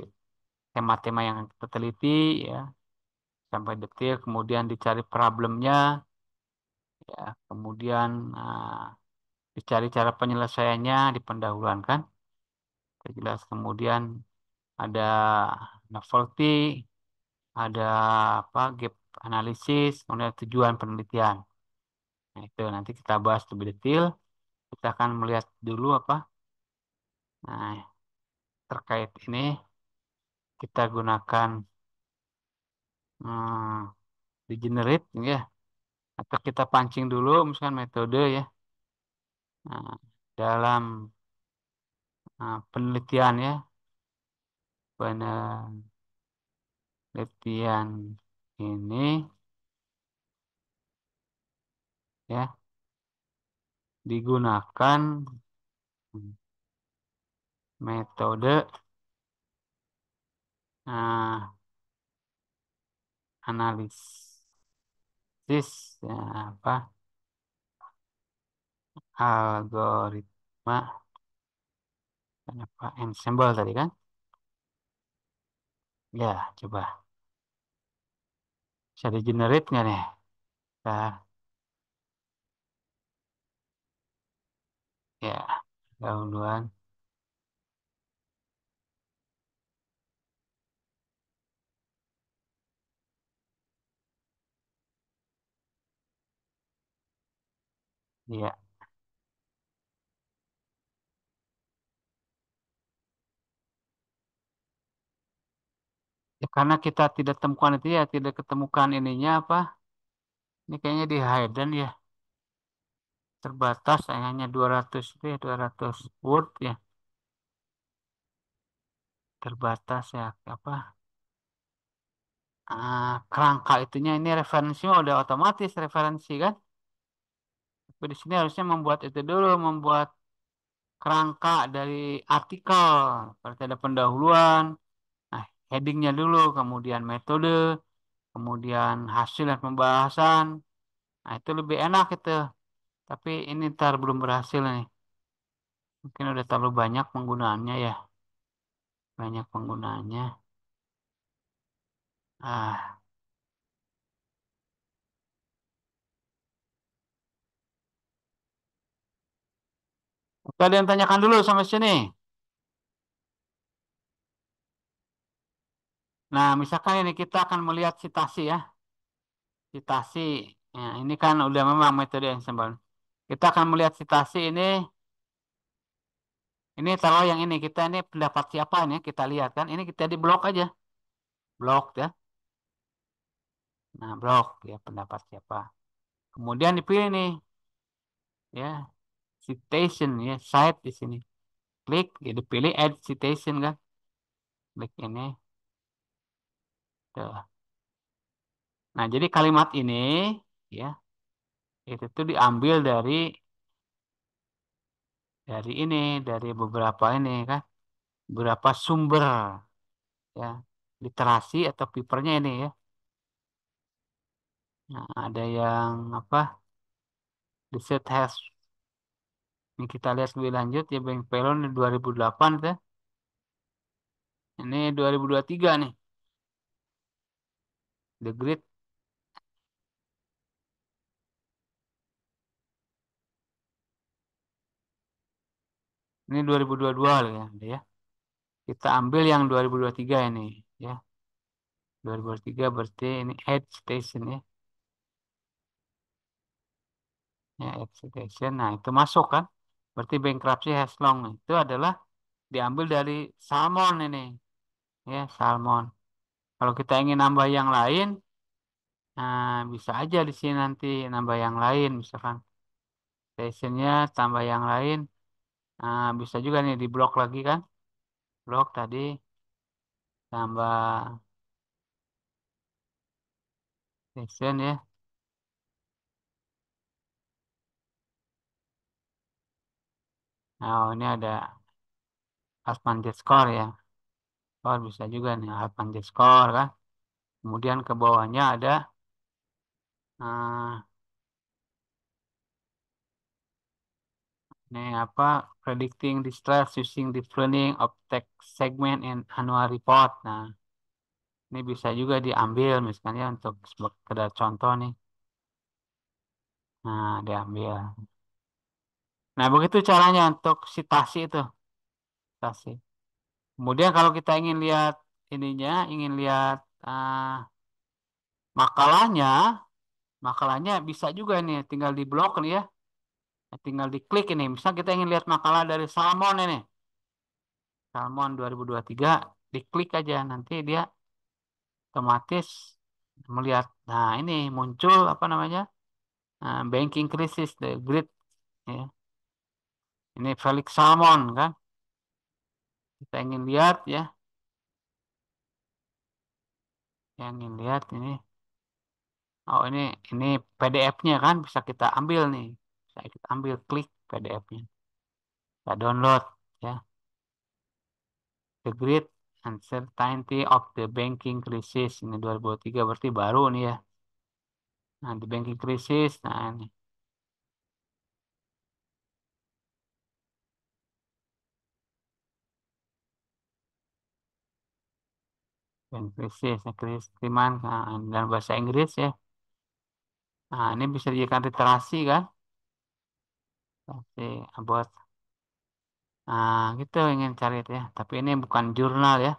tema-tema yang kita teliti ya sampai detail kemudian dicari problemnya ya kemudian dicari cara penyelesaiannya di pendahuluan kan. Jelas kemudian ada novelty, ada apa gap analisis, kemudian tujuan penelitian. Nah, itu nanti kita bahas lebih detail. Kita akan melihat dulu apa Nah, terkait ini kita gunakan di generate ya, atau kita pancing dulu misalkan metode ya. Nah, dalam penelitian ya, penelitian ini ya digunakan metode uh, analisis ya, apa algoritma apa ensemble tadi kan? Ya, coba bisa di generate nggak nih? Nah, ya, dahuluan. Ya, ya karena kita tidak temukan itu ya, tidak ketemukan ininya apa? Ini kayaknya di hidden ya, terbatas hanya 200 itu ya, 200 word ya, terbatas ya apa? Kerangka itunya ini referensi udah otomatis referensi kan? Tapi di sini harusnya membuat itu dulu, membuat kerangka dari artikel. Berarti ada pendahuluan, nah headingnya dulu, kemudian metode, kemudian hasil dan pembahasan. Nah itu lebih enak itu. Tapi ini ntar belum berhasil nih. Mungkin udah terlalu banyak penggunaannya ya. Banyak penggunaannya. Ah, Oke, ada yang tanyakan dulu sampai sini. Nah, misalkan ini kita akan melihat citasi ya. Citasi. Ya, ini kan udah memang metode ensemble. Kita akan melihat citasi ini. Ini kalau yang ini kita ini pendapat siapa ini kita lihat kan. Ini kita di blok aja. Blok ya. Nah, blok ya pendapat siapa. Kemudian dipilih nih ya citation ya cite di sini. Klik ya dipilih add citation kan. Klik ini. Tuh. Nah, jadi kalimat ini ya itu tuh diambil dari ini dari beberapa ini kan. Beberapa sumber ya literasi atau papernya ini ya. Nah, ada yang apa? The set has ini kita lihat lebih lanjut ya Bang Pelon 2008 tuh. Ini 2023 nih. The Great ini 2022 loh ya, ada ya. Kita ambil yang 2023 ini ya. 2023 berarti ini Head Station ya. Ya, Head Station. Nah, itu masuk kan. Berarti bankruptcy has long. Itu adalah diambil dari Salmon ini. Ya, Salmon. Kalau kita ingin nambah yang lain, nah, bisa aja di sini nanti nambah yang lain, misalkan stationnya tambah yang lain. Nah, bisa juga nih di blok lagi kan, blok tadi tambah station ya. Nah, ini ada Advanced Score ya. Oh, bisa juga nih Advanced Score kan. Kemudian ke bawahnya ada nah, ini apa predicting distress using the planning of text segment and annual report. Nah, ini bisa juga diambil misalnya untuk sekedar contoh nih. Nah, diambil. Nah, begitu caranya untuk citasi itu. Citasi. Kemudian kalau kita ingin lihat ininya, ingin lihat makalahnya, makalahnya bisa juga nih, tinggal di blok nih ya. Tinggal diklik ini. Misal kita ingin lihat makalah dari Salmon ini. Salmon 2023, diklik aja nanti dia otomatis melihat. Nah, ini muncul apa namanya? Banking crisis, the great, ya. Ini Felix Salmon kan. Kita ingin lihat ya, yang ingin lihat ini. Oh, ini PDF-nya kan bisa kita ambil nih. Bisa kita ambil, klik PDF-nya. Kita download ya. The Great Uncertainty of the Banking Crisis ini 2003, berarti baru nih ya. Nah, di banking crisis, nah ini banking crisis, ya, krisis kiriman, nah, dan bahasa Inggris ya. Nah, ini bisa dijadikan literasi kan? Oke, about, nah gitu ingin cari itu ya. Tapi ini bukan jurnal ya.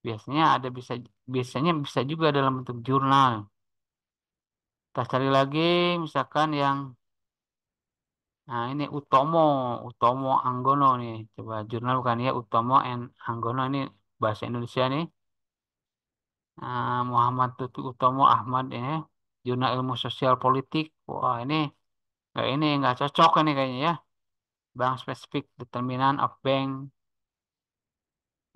Biasanya ada bisa biasanya bisa juga dalam bentuk jurnal. Kita cari lagi misalkan yang, nah ini Utomo Anggono nih. Coba jurnal bukan ya, Utomo and Anggono ini bahasa Indonesia nih. Muhammad Tutu Utomo Ahmad ini jurnal ilmu sosial politik. Wah, ini nggak cocok ini kayaknya ya. Bank spesifik determinant of bank.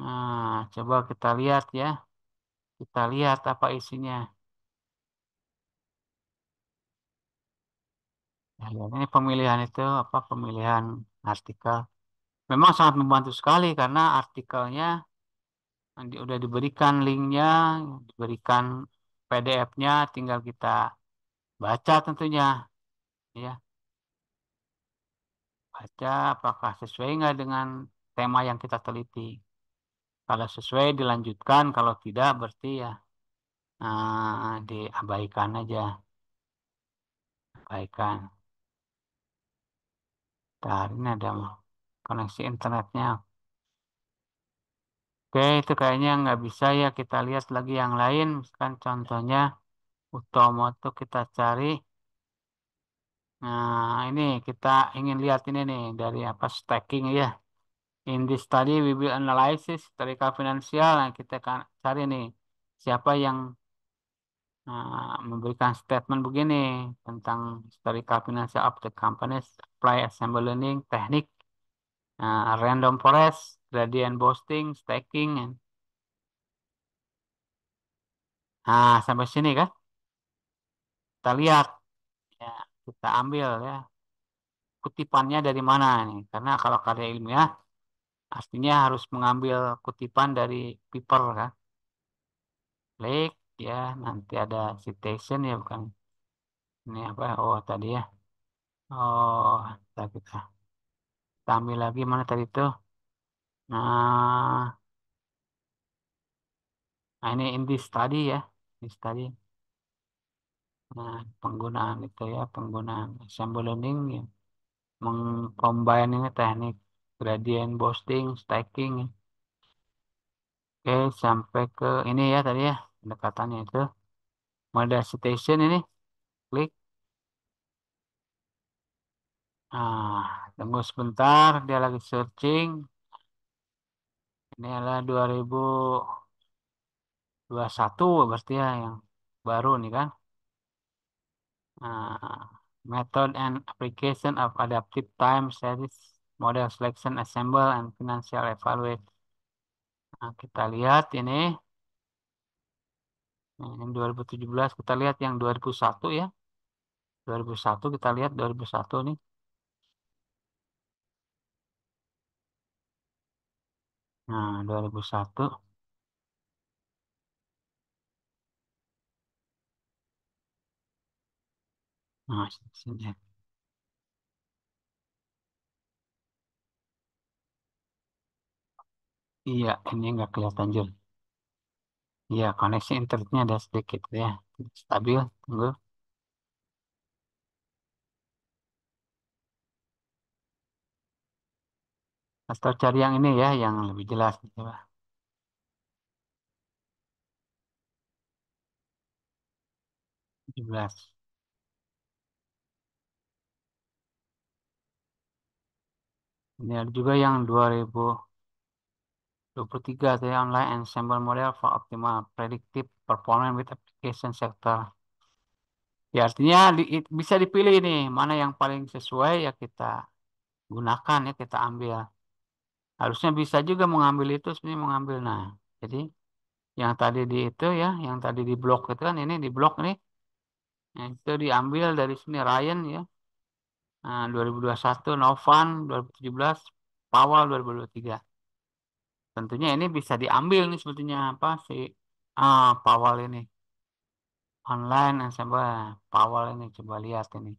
Nah, coba kita lihat ya. Kita lihat apa isinya. Ya, lihat ini pemilihan itu apa, pemilihan artikel. Memang sangat membantu sekali karena artikelnya udah diberikan linknya, diberikan PDF-nya, tinggal kita baca tentunya, ya. Baca apakah sesuai nggak dengan tema yang kita teliti. Kalau sesuai dilanjutkan, kalau tidak berarti ya diabaikan aja, abaikan. Ntar ini ada koneksi internetnya. Oke, itu kayaknya nggak bisa ya. Kita lihat lagi yang lain. Misalkan contohnya Utomo tuh kita cari. Nah, ini kita ingin lihat ini nih dari apa, stacking ya. In this study we will analysis historical finansial. Nah, kita kan cari nih siapa yang memberikan statement begini tentang historical financial of the companies, apply assemble learning, teknik, random forest, gradient boosting, stacking. Nah, sampai sini kan kita lihat ya, kita ambil ya kutipannya dari mana nih. Karena kalau karya ilmiah artinya harus mengambil kutipan dari paper kan. Klik ya, nanti ada citation ya, bukan ini apa? Oh, tadi ya. Oh, kita ambil lagi mana tadi tuh. Nah, ini in this study ya. This study. Nah, penggunaan itu ya, penggunaan assembly learning ya. Mengcombine ini teknik gradient boosting, stacking ya. Oke, sampai ke ini ya tadi ya, pendekatannya itu. Model citation ini, klik. Nah, tunggu sebentar, dia lagi searching. Ini adalah 2021 berarti ya, yang baru nih kan. Nah, method and application of adaptive time series model selection assemble and financial evaluate. Nah, kita lihat ini. Nah, yang 2017 kita lihat yang 2001 ya. 2001 kita lihat 2001 nih. Nah, 2001. Nah, sini. Iya, ini nggak kelihatan juga. Iya, koneksi internetnya ada sedikit ya. Stabil, tunggu. Atau cari yang ini ya, yang lebih jelas. Coba. 17. Ini ada juga yang 2000. 23 tuh ya, online ensemble model for optimal predictive performance with application sector. Ya artinya bisa dipilih nih mana yang paling sesuai ya kita gunakan ya kita ambil. Harusnya bisa juga mengambil itu sebenarnya mengambil. Nah, jadi yang tadi di itu ya, yang tadi di blok itu kan ini di blok nih. Nah, itu diambil dari sini Ryan ya. Nah, 2021 Novan 2017 Powell 2023. Tentunya ini bisa diambil nih sebetulnya apa sih Powell ini online coba Powell ini coba lihat ini.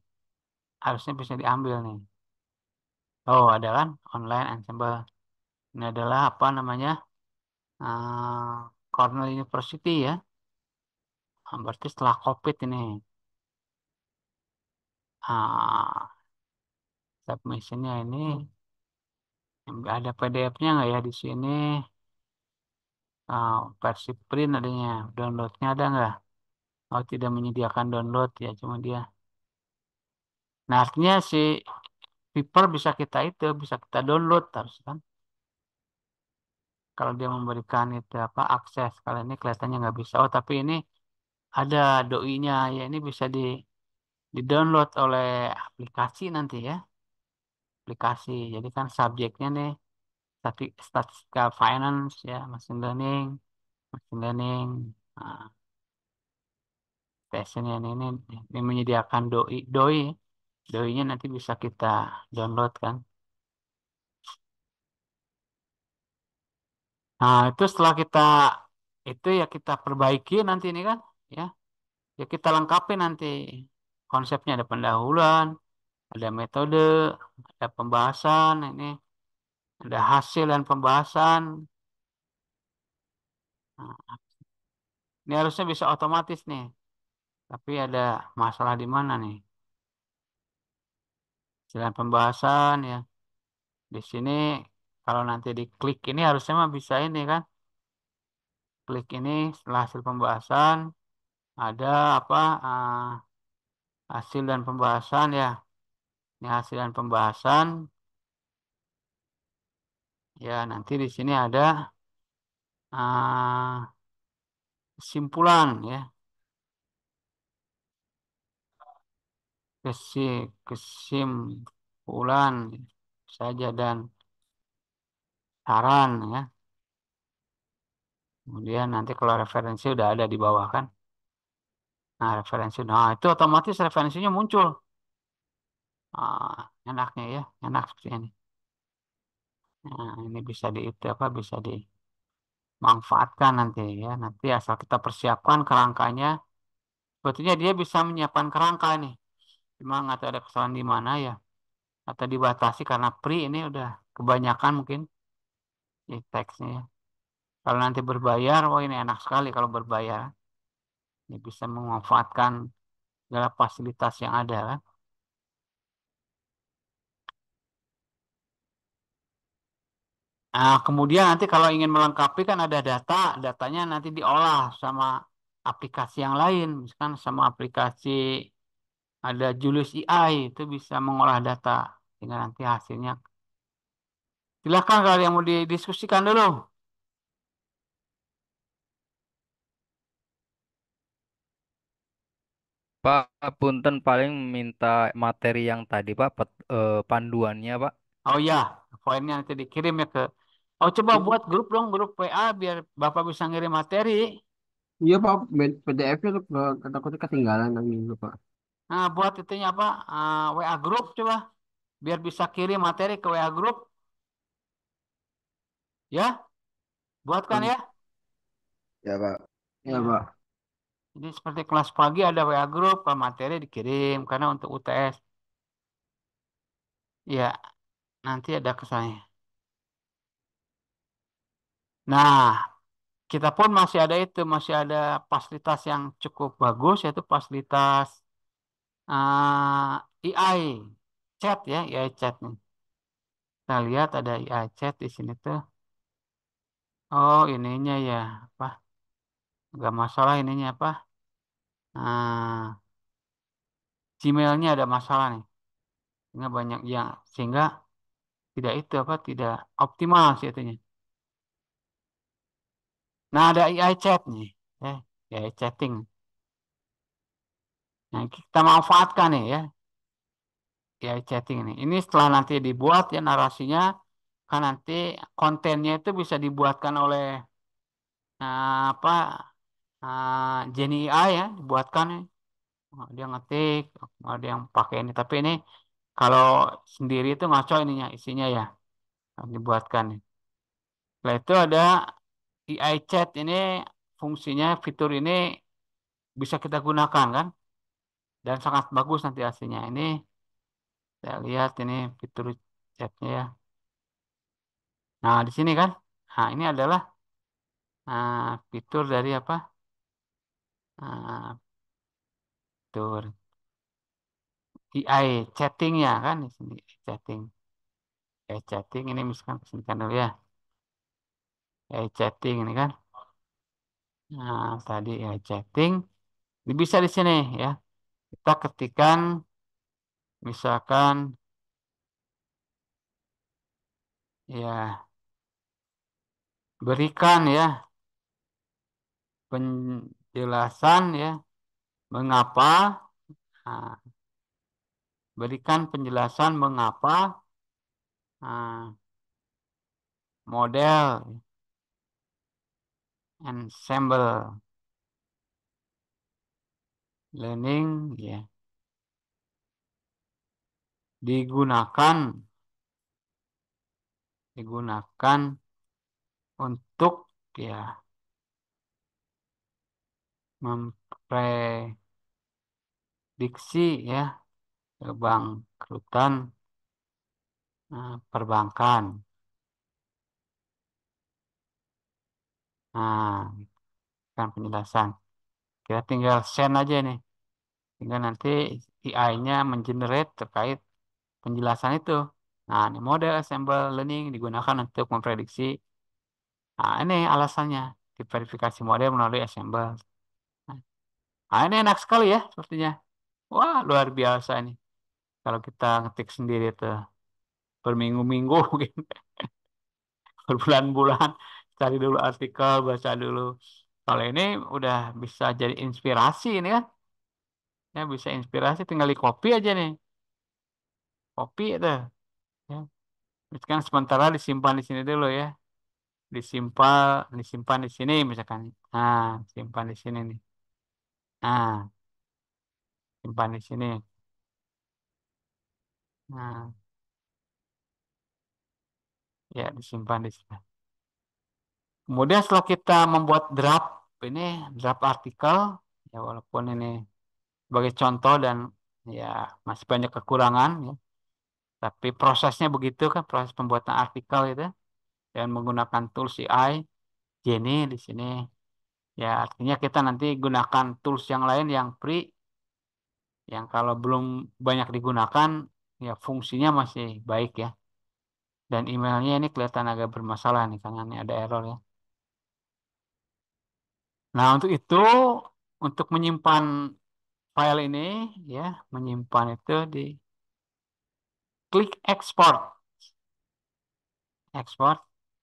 Harusnya bisa diambil nih. Oh, ada kan online ensemble. Ini adalah apa namanya? Cornell University ya. Berarti setelah COVID ini. Ah, submissionnya ini ada PDF-nya nggak ya di sini? Versi print adanya. Downloadnya ada nggak? Oh, tidak menyediakan download ya, cuma dia. Nah, artinya si paper bisa kita itu, bisa kita download harus kan? Kalau dia memberikan itu apa akses. Kalau ini kelihatannya nggak bisa. Oh, tapi ini ada doi-nya ya. Ini bisa di-download oleh aplikasi nanti ya. Aplikasi. Jadi kan subjeknya nih statistika finance ya, machine learning. Nah, tesnya ini menyediakan doi-nya nanti bisa kita download kan. Nah, itu setelah kita itu ya kita perbaiki nanti ini kan ya. Ya kita lengkapi nanti konsepnya ada pendahuluan, ada metode, ada pembahasan ini, ada hasil dan pembahasan. Nah, ini harusnya bisa otomatis nih. Tapi ada masalah di mana nih? Jalan pembahasan ya. Di sini kalau nanti diklik ini harusnya mah bisa ini kan. Klik ini setelah hasil pembahasan ada apa hasil dan pembahasan ya. Ini hasil dan pembahasan ya nanti di sini ada ah, kesimpulan ya. Kesimpulan saja dan saran ya. Kemudian nanti kalau referensi udah ada di bawah kan. Nah, referensi. Nah, itu otomatis referensinya muncul. Enaknya ya, enak seperti ini. Nah, ini bisa di itu apa bisa dimanfaatkan nanti ya. Nanti asal kita persiapkan kerangkanya. Sebetulnya dia bisa menyiapkan kerangka nih. Cuma nggak tahu ada kesalahan di mana ya. Atau dibatasi karena free ini udah kebanyakan mungkin di teksnya ya. Kalau nanti berbayar, oh ini enak sekali kalau berbayar. Ini bisa memanfaatkan segala fasilitas yang ada kan. Nah, kemudian nanti kalau ingin melengkapi kan ada datanya nanti diolah sama aplikasi yang lain, misalkan sama aplikasi ada Julius AI itu bisa mengolah data sehingga nanti hasilnya. Silakan kalau yang mau didiskusikan dulu. Pak, punten paling minta materi yang tadi, Pak, panduannya, Pak. Oh ya, poinnya nanti dikirim ya ke. Oh coba buat grup dong, grup WA biar Bapak bisa ngirim materi. Iya Pak, PDF-nya tuh takutnya ketinggalan lagi gitu Pak. Nah, buat itunya apa? WA grup coba biar bisa kirim materi ke WA grup ya. Buatkan Hmm. ya. Ya Pak. Iya Ya. Pak. Jadi seperti kelas pagi ada WA group, kalau materi dikirim karena untuk UTS. Ya, nanti ada ke saya. Nah, kita pun masih ada itu, masih ada fasilitas yang cukup bagus yaitu fasilitas AI chat ya, AI chat nih. Kita lihat ada AI chat di sini tuh. Oh, ininya ya, apa? Gak masalah ininya apa? Ah, Gmailnya ada masalah nih. Sehingga banyak yang sehingga tidak itu apa tidak optimal sih itunya. Nah, ada AI chat nih. AI chatting. Nah, kita manfaatkan nih ya, AI chatting ini. Ini setelah nanti dibuat ya narasinya, kan nanti kontennya itu bisa dibuatkan oleh apa Jenny AI ya, dibuatkan nih. Dia ngetik, ada yang pakai ini. Tapi ini kalau sendiri itu ngaco ininya, isinya ya, dibuatkan nih. Setelah itu ada AI chat ini, fungsinya, fitur ini bisa kita gunakan kan, dan sangat bagus nanti hasilnya. Ini saya lihat ini fitur chatnya ya. Nah, di sini kan, nah ini adalah fitur dari apa? Nah, fitur AI chatting ya kan di sini chatting. AI chatting ini misalkan pesankan dulu ya. AI chatting ini kan. Nah, tadi AI chatting ini bisa di sini ya. Kita ketikkan misalkan ya berikan ya penjelasan ya mengapa nah, berikan penjelasan mengapa nah, model ensemble learning ya digunakan digunakan untuk ya memprediksi ya kebangkrutan perbankan. Nah, kan penjelasan. Kita tinggal send aja nih. Tinggal nanti AI-nya mengenerate terkait penjelasan itu. Nah, ini model ensemble learning digunakan untuk memprediksi. Nah, ini alasannya. Diverifikasi model melalui ensemble. Nah, ini enak sekali ya sepertinya. Wah, luar biasa ini. Kalau kita ngetik sendiri tuh berminggu-minggu mungkin berbulan-bulan cari dulu artikel, baca dulu. Kalau ini udah bisa jadi inspirasi ini kan. Ya bisa inspirasi tinggal di copy aja nih. Copy itu. Ya. Misalkan sementara disimpan di sini dulu ya. Disimpan di sini misalkan. Nah, simpan di sini nih. Nah, simpan di sini. Nah, ya disimpan di sini. Kemudian setelah kita membuat draft ini draft artikel ya walaupun ini sebagai contoh dan ya masih banyak kekurangan ya. Tapi prosesnya begitu kan proses pembuatan artikel itu dan menggunakan tools AI Jenny di sini. Ya, artinya kita nanti gunakan tools yang lain yang free, yang kalau belum banyak digunakan, ya fungsinya masih baik ya. Dan emailnya ini kelihatan agak bermasalah nih, karena ini ada error ya. Nah, untuk itu, untuk menyimpan file ini, ya, menyimpan itu di klik export, export,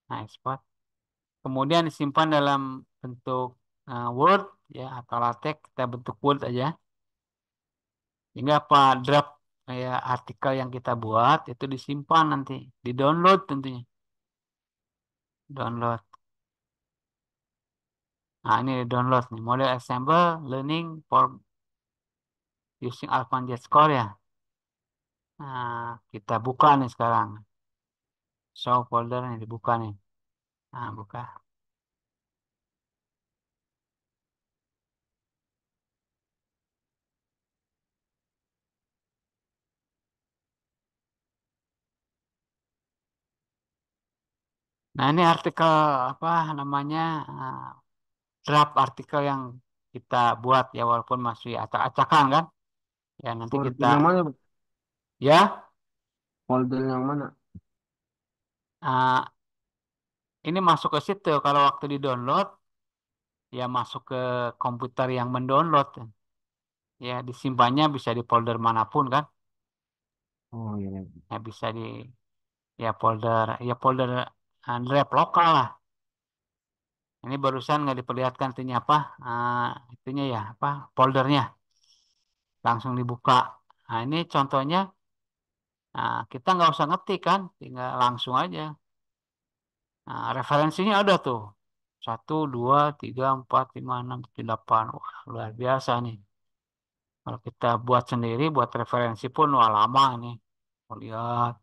nah export. Kemudian disimpan dalam bentuk Word, ya, atau LaTeX, kita bentuk Word aja. Sehingga apa draft kayak artikel yang kita buat itu disimpan nanti, di-download tentunya. Download. Nah, ini download nih, model example learning for using AlphaGet Score ya. Nah, kita buka nih sekarang. Show folder nih dibuka nih. Nah, buka. Nah, ini artikel apa namanya? ah, Draft artikel yang kita buat ya walaupun masih acak-acakan kan. Ya, nanti kita Folder yang mana, Bang? ya Folder yang mana? ah, ini masuk ke situ kalau waktu di-download ya masuk ke komputer yang mendownload ya disimpannya bisa di folder manapun kan Oh iya, iya. ya bisa di ya folder drive lokal lah Ini barusan nggak diperlihatkan itunya apa? Itunya ya apa? Foldernya langsung dibuka. Nah, ini contohnya. Nah, kita nggak usah ngetik kan, tinggal langsung aja. Nah, referensinya ada tuh. Satu, dua, tiga, empat, lima, enam, tujuh, delapan. Wah, luar biasa nih. Kalau kita buat sendiri, buat referensi pun, wah lama nih. Mau lihat.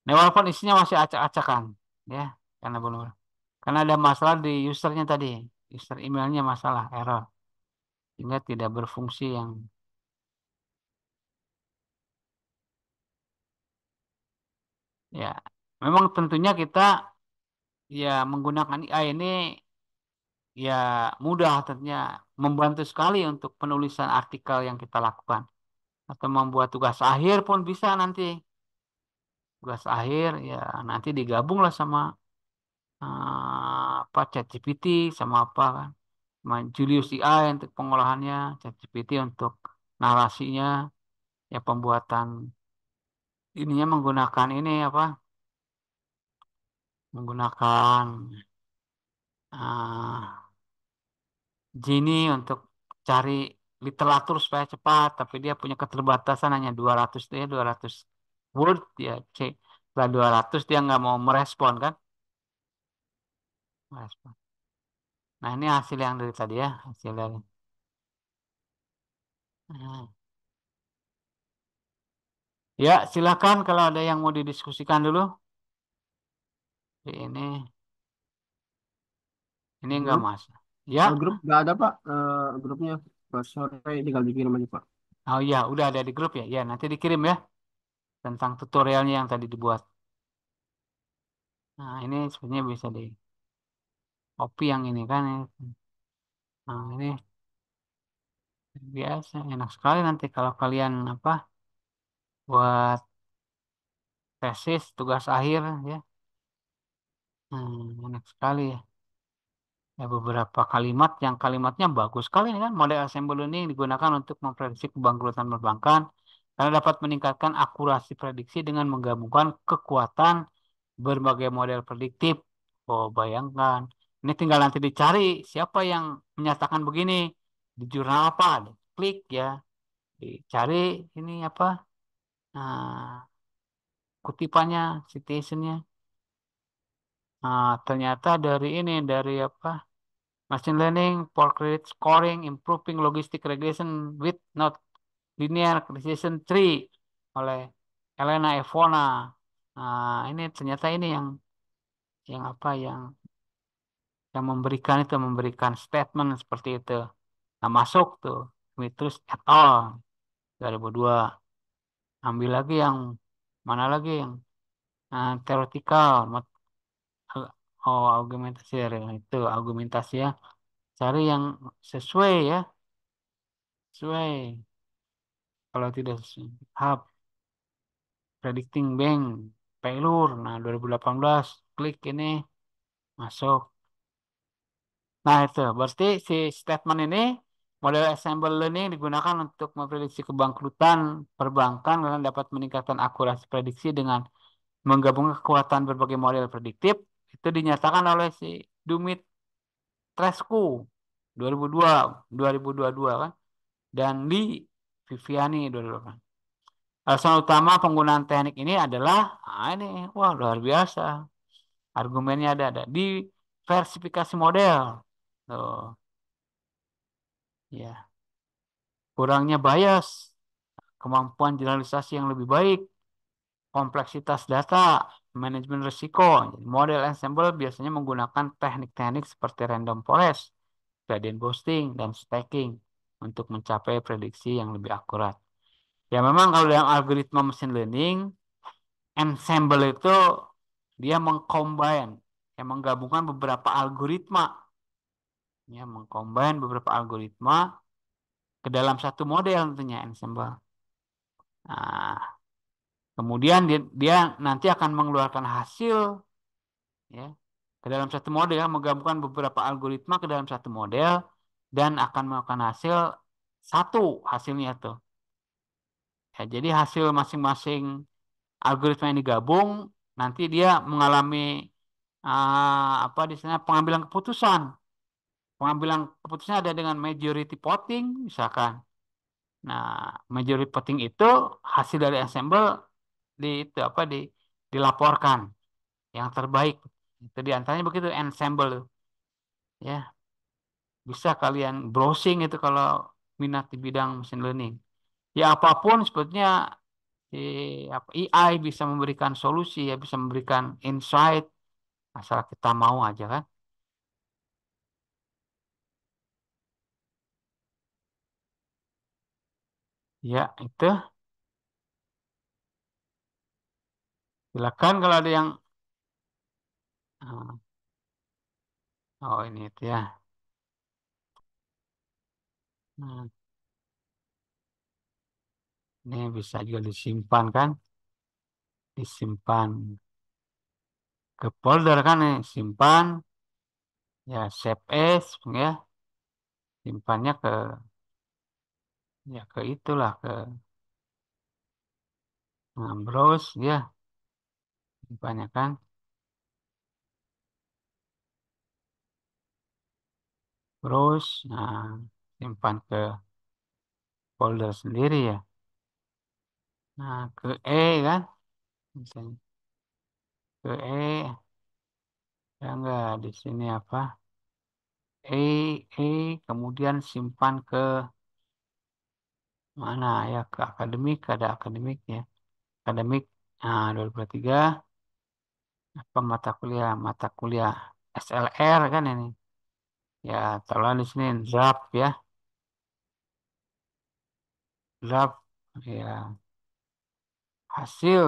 Nah, walaupun isinya masih acak-acakan, ya, karena belum, karena ada masalah di usernya tadi, user emailnya masalah error, sehingga tidak berfungsi yang, ya, memang tentunya kita ya menggunakan AI ini ya mudah tentunya membantu sekali untuk penulisan artikel yang kita lakukan atau membuat tugas akhir pun bisa nanti tugas akhir ya nanti digabunglah sama apa ChatGPT sama apa kan sama Julius AI untuk pengolahannya ChatGPT untuk narasinya ya pembuatan ininya menggunakan ini apa menggunakan ah, Gini untuk cari literatur supaya cepat, tapi dia punya keterbatasan hanya 200 dia 200 word ya, setelah 200 dia nggak mau merespon kan? Merespon. Nah ini hasil yang dari tadi ya, hasil dari. Nah, ya silakan kalau ada yang mau didiskusikan dulu. Ini enggak Grup, mas. Ya, grup nggak ada Pak. Grupnya pas sore tinggal dikirim aja Pak. oh iya udah ada di grup ya. Ya nanti dikirim ya tentang tutorialnya yang tadi dibuat. Nah ini sebenarnya bisa di copy yang ini kan. Nah ini biasa, enak sekali nanti kalau kalian apa buat tesis, tugas akhir ya. Enak sekali ya. Ya beberapa kalimat yang kalimatnya bagus sekali ini kan model assembly ini digunakan untuk memprediksi kebangkrutan perbankan karena dapat meningkatkan akurasi prediksi dengan menggabungkan kekuatan berbagai model prediktif. Oh, bayangkan. Ini tinggal nanti dicari siapa yang menyatakan begini di jurnal apa, klik ya, dicari ini apa. Nah, kutipannya, citationnya. Nah, ternyata dari ini, dari apa? Machine learning for credit scoring, improving logistic regression with not linear regression tree oleh Elena Evona. Nah, ini ternyata ini yang apa yang memberikan itu memberikan statement seperti itu. Nah, masuk tuh Dimitrios et al. 2002. Ambil lagi yang mana lagi yang theoretical oh argumentasi ya, itu argumentasi ya cari yang sesuai ya sesuai kalau tidak sesuai hub predicting bank failure nah 2018 klik ini masuk nah itu berarti si statement ini model ensemble learning digunakan untuk memprediksi kebangkrutan perbankan karena dapat meningkatkan akurasi prediksi dengan menggabungkan kekuatan berbagai model prediktif itu dinyatakan oleh si Dumit Tresku 2002 2022 kan dan Lee Viviani 2008. Alasan utama penggunaan teknik ini adalah ini wah luar biasa. Argumennya ada diversifikasi model. Tuh, ya. Kurangnya bias, kemampuan generalisasi yang lebih baik, kompleksitas data, manajemen risiko. Model ensemble biasanya menggunakan teknik-teknik seperti random forest, gradient boosting, dan stacking untuk mencapai prediksi yang lebih akurat. Ya memang kalau dalam algoritma machine learning, ensemble itu dia mengcombine, yang menggabungkan beberapa algoritma, ya mengcombine beberapa algoritma ke dalam satu model tentunya ensemble. Nah, kemudian dia nanti akan mengeluarkan hasil ya ke dalam satu model, menggabungkan beberapa algoritma ke dalam satu model dan akan melakukan hasil satu hasilnya itu. Ya, jadi hasil masing-masing algoritma yang digabung nanti dia mengalami apa di sana pengambilan keputusan. Pengambilan keputusan ada dengan majority voting misalkan. Nah, majority voting itu hasil dari ensemble itu apa dilaporkan yang terbaik. Itu diantaranya begitu ensemble ya. Bisa kalian browsing itu kalau minat di bidang machine learning. Ya apapun sebetulnya si AI bisa memberikan solusi ya, bisa memberikan insight asal kita mau aja kan. Ya, itu silakan kalau ada yang ah, oh ini itu ya. Nah, ini bisa juga disimpan kan? Disimpan ke folder kan nih, simpan ya save as ya, simpannya ke ya ke itulah ke browse ya, simpannya kan. Browse, nah simpan ke folder sendiri ya. Nah, ke E kan, misalnya ke E, ya enggak di sini apa? Kemudian simpan ke mana ya? Ke akademik, ada akademik ya. Akademik, nah 2023 apa mata kuliah SLR kan ini. Ya, taruhlah di sini draft ya, draft ya hasil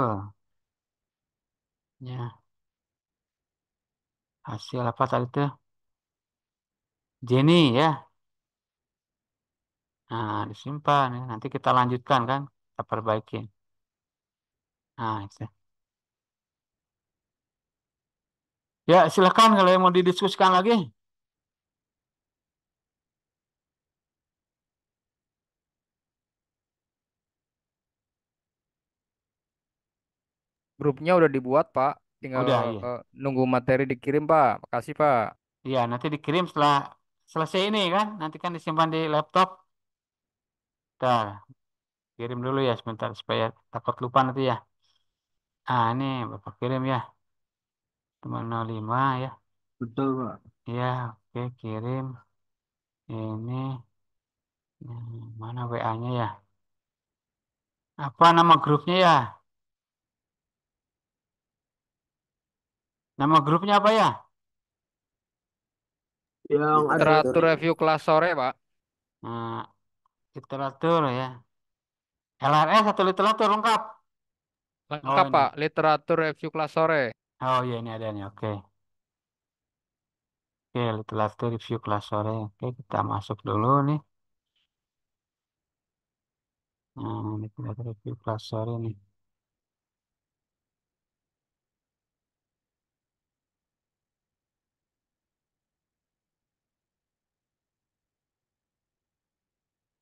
ya, hasil apa tadi tuh? Jenny ya. Nah, disimpan ya. Nanti kita lanjutkan kan, kita perbaiki. Nah, itu. Ya, silakan kalau yang mau didiskusikan lagi. Grupnya udah dibuat, Pak. Tinggal Udah, iya. nunggu materi dikirim, Pak. Makasih, Pak. Iya, nanti dikirim setelah selesai ini kan. Nanti kan disimpan di laptop. Bentar, kirim dulu ya sebentar supaya takut lupa nanti ya. Ah, ini Bapak kirim ya. 505 ya. Betul, Pak. Ya, oke, kirim. Ini, mana WA-nya ya? Apa nama grupnya ya? Nama grupnya apa ya? Yang ada Literatur review kelas sore, Pak. Nah, literatur ya. LRS atau literatur lengkap? Oh Lengkap, ini. Pak. Literatur review kelas sore. Oh iya ini ada nih. Oke. Oke, literatur review kelas sore. Oke, kita masuk dulu nih. Nah, literatur review kelas sore nih.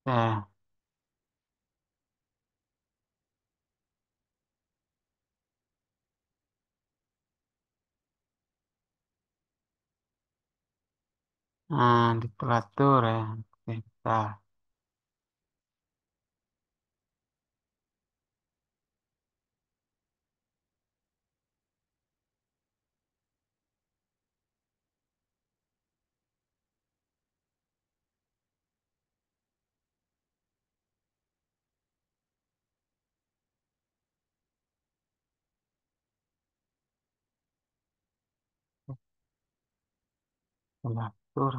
Eh, literatur ya. Oke, kita. Literatur.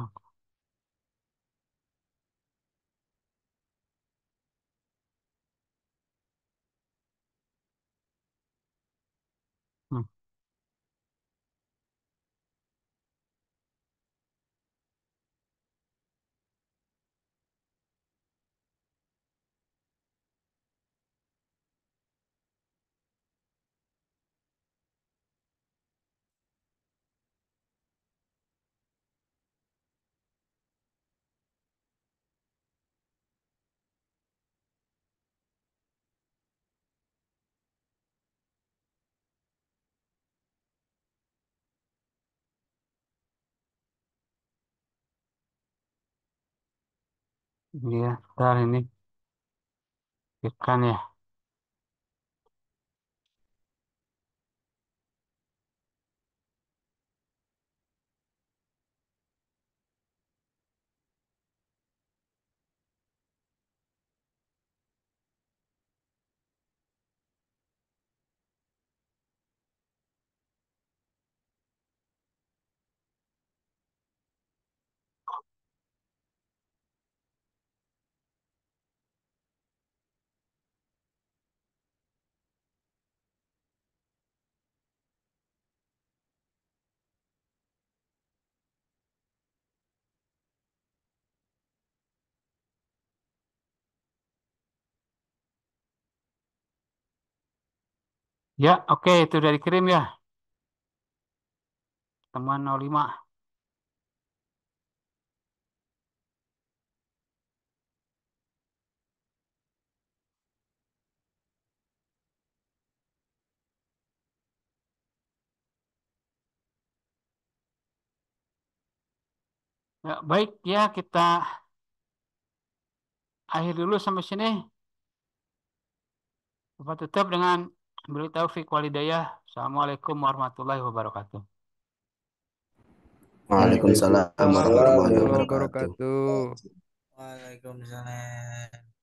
Hmm, Iya, ntar ini ikan ya. Ya, oke, itu udah dikirim ya. Temuan 05. Ya, baik ya, kita akhir dulu sampai sini. Kita tutup dengan beri taufik walidayah. Assalamualaikum warahmatullahi wabarakatuh. Waalaikumsalam Waalaikumsalam warahmatullahi warahmatullahi wabarakatuh. wabarakatuh. Waalaikumsalam.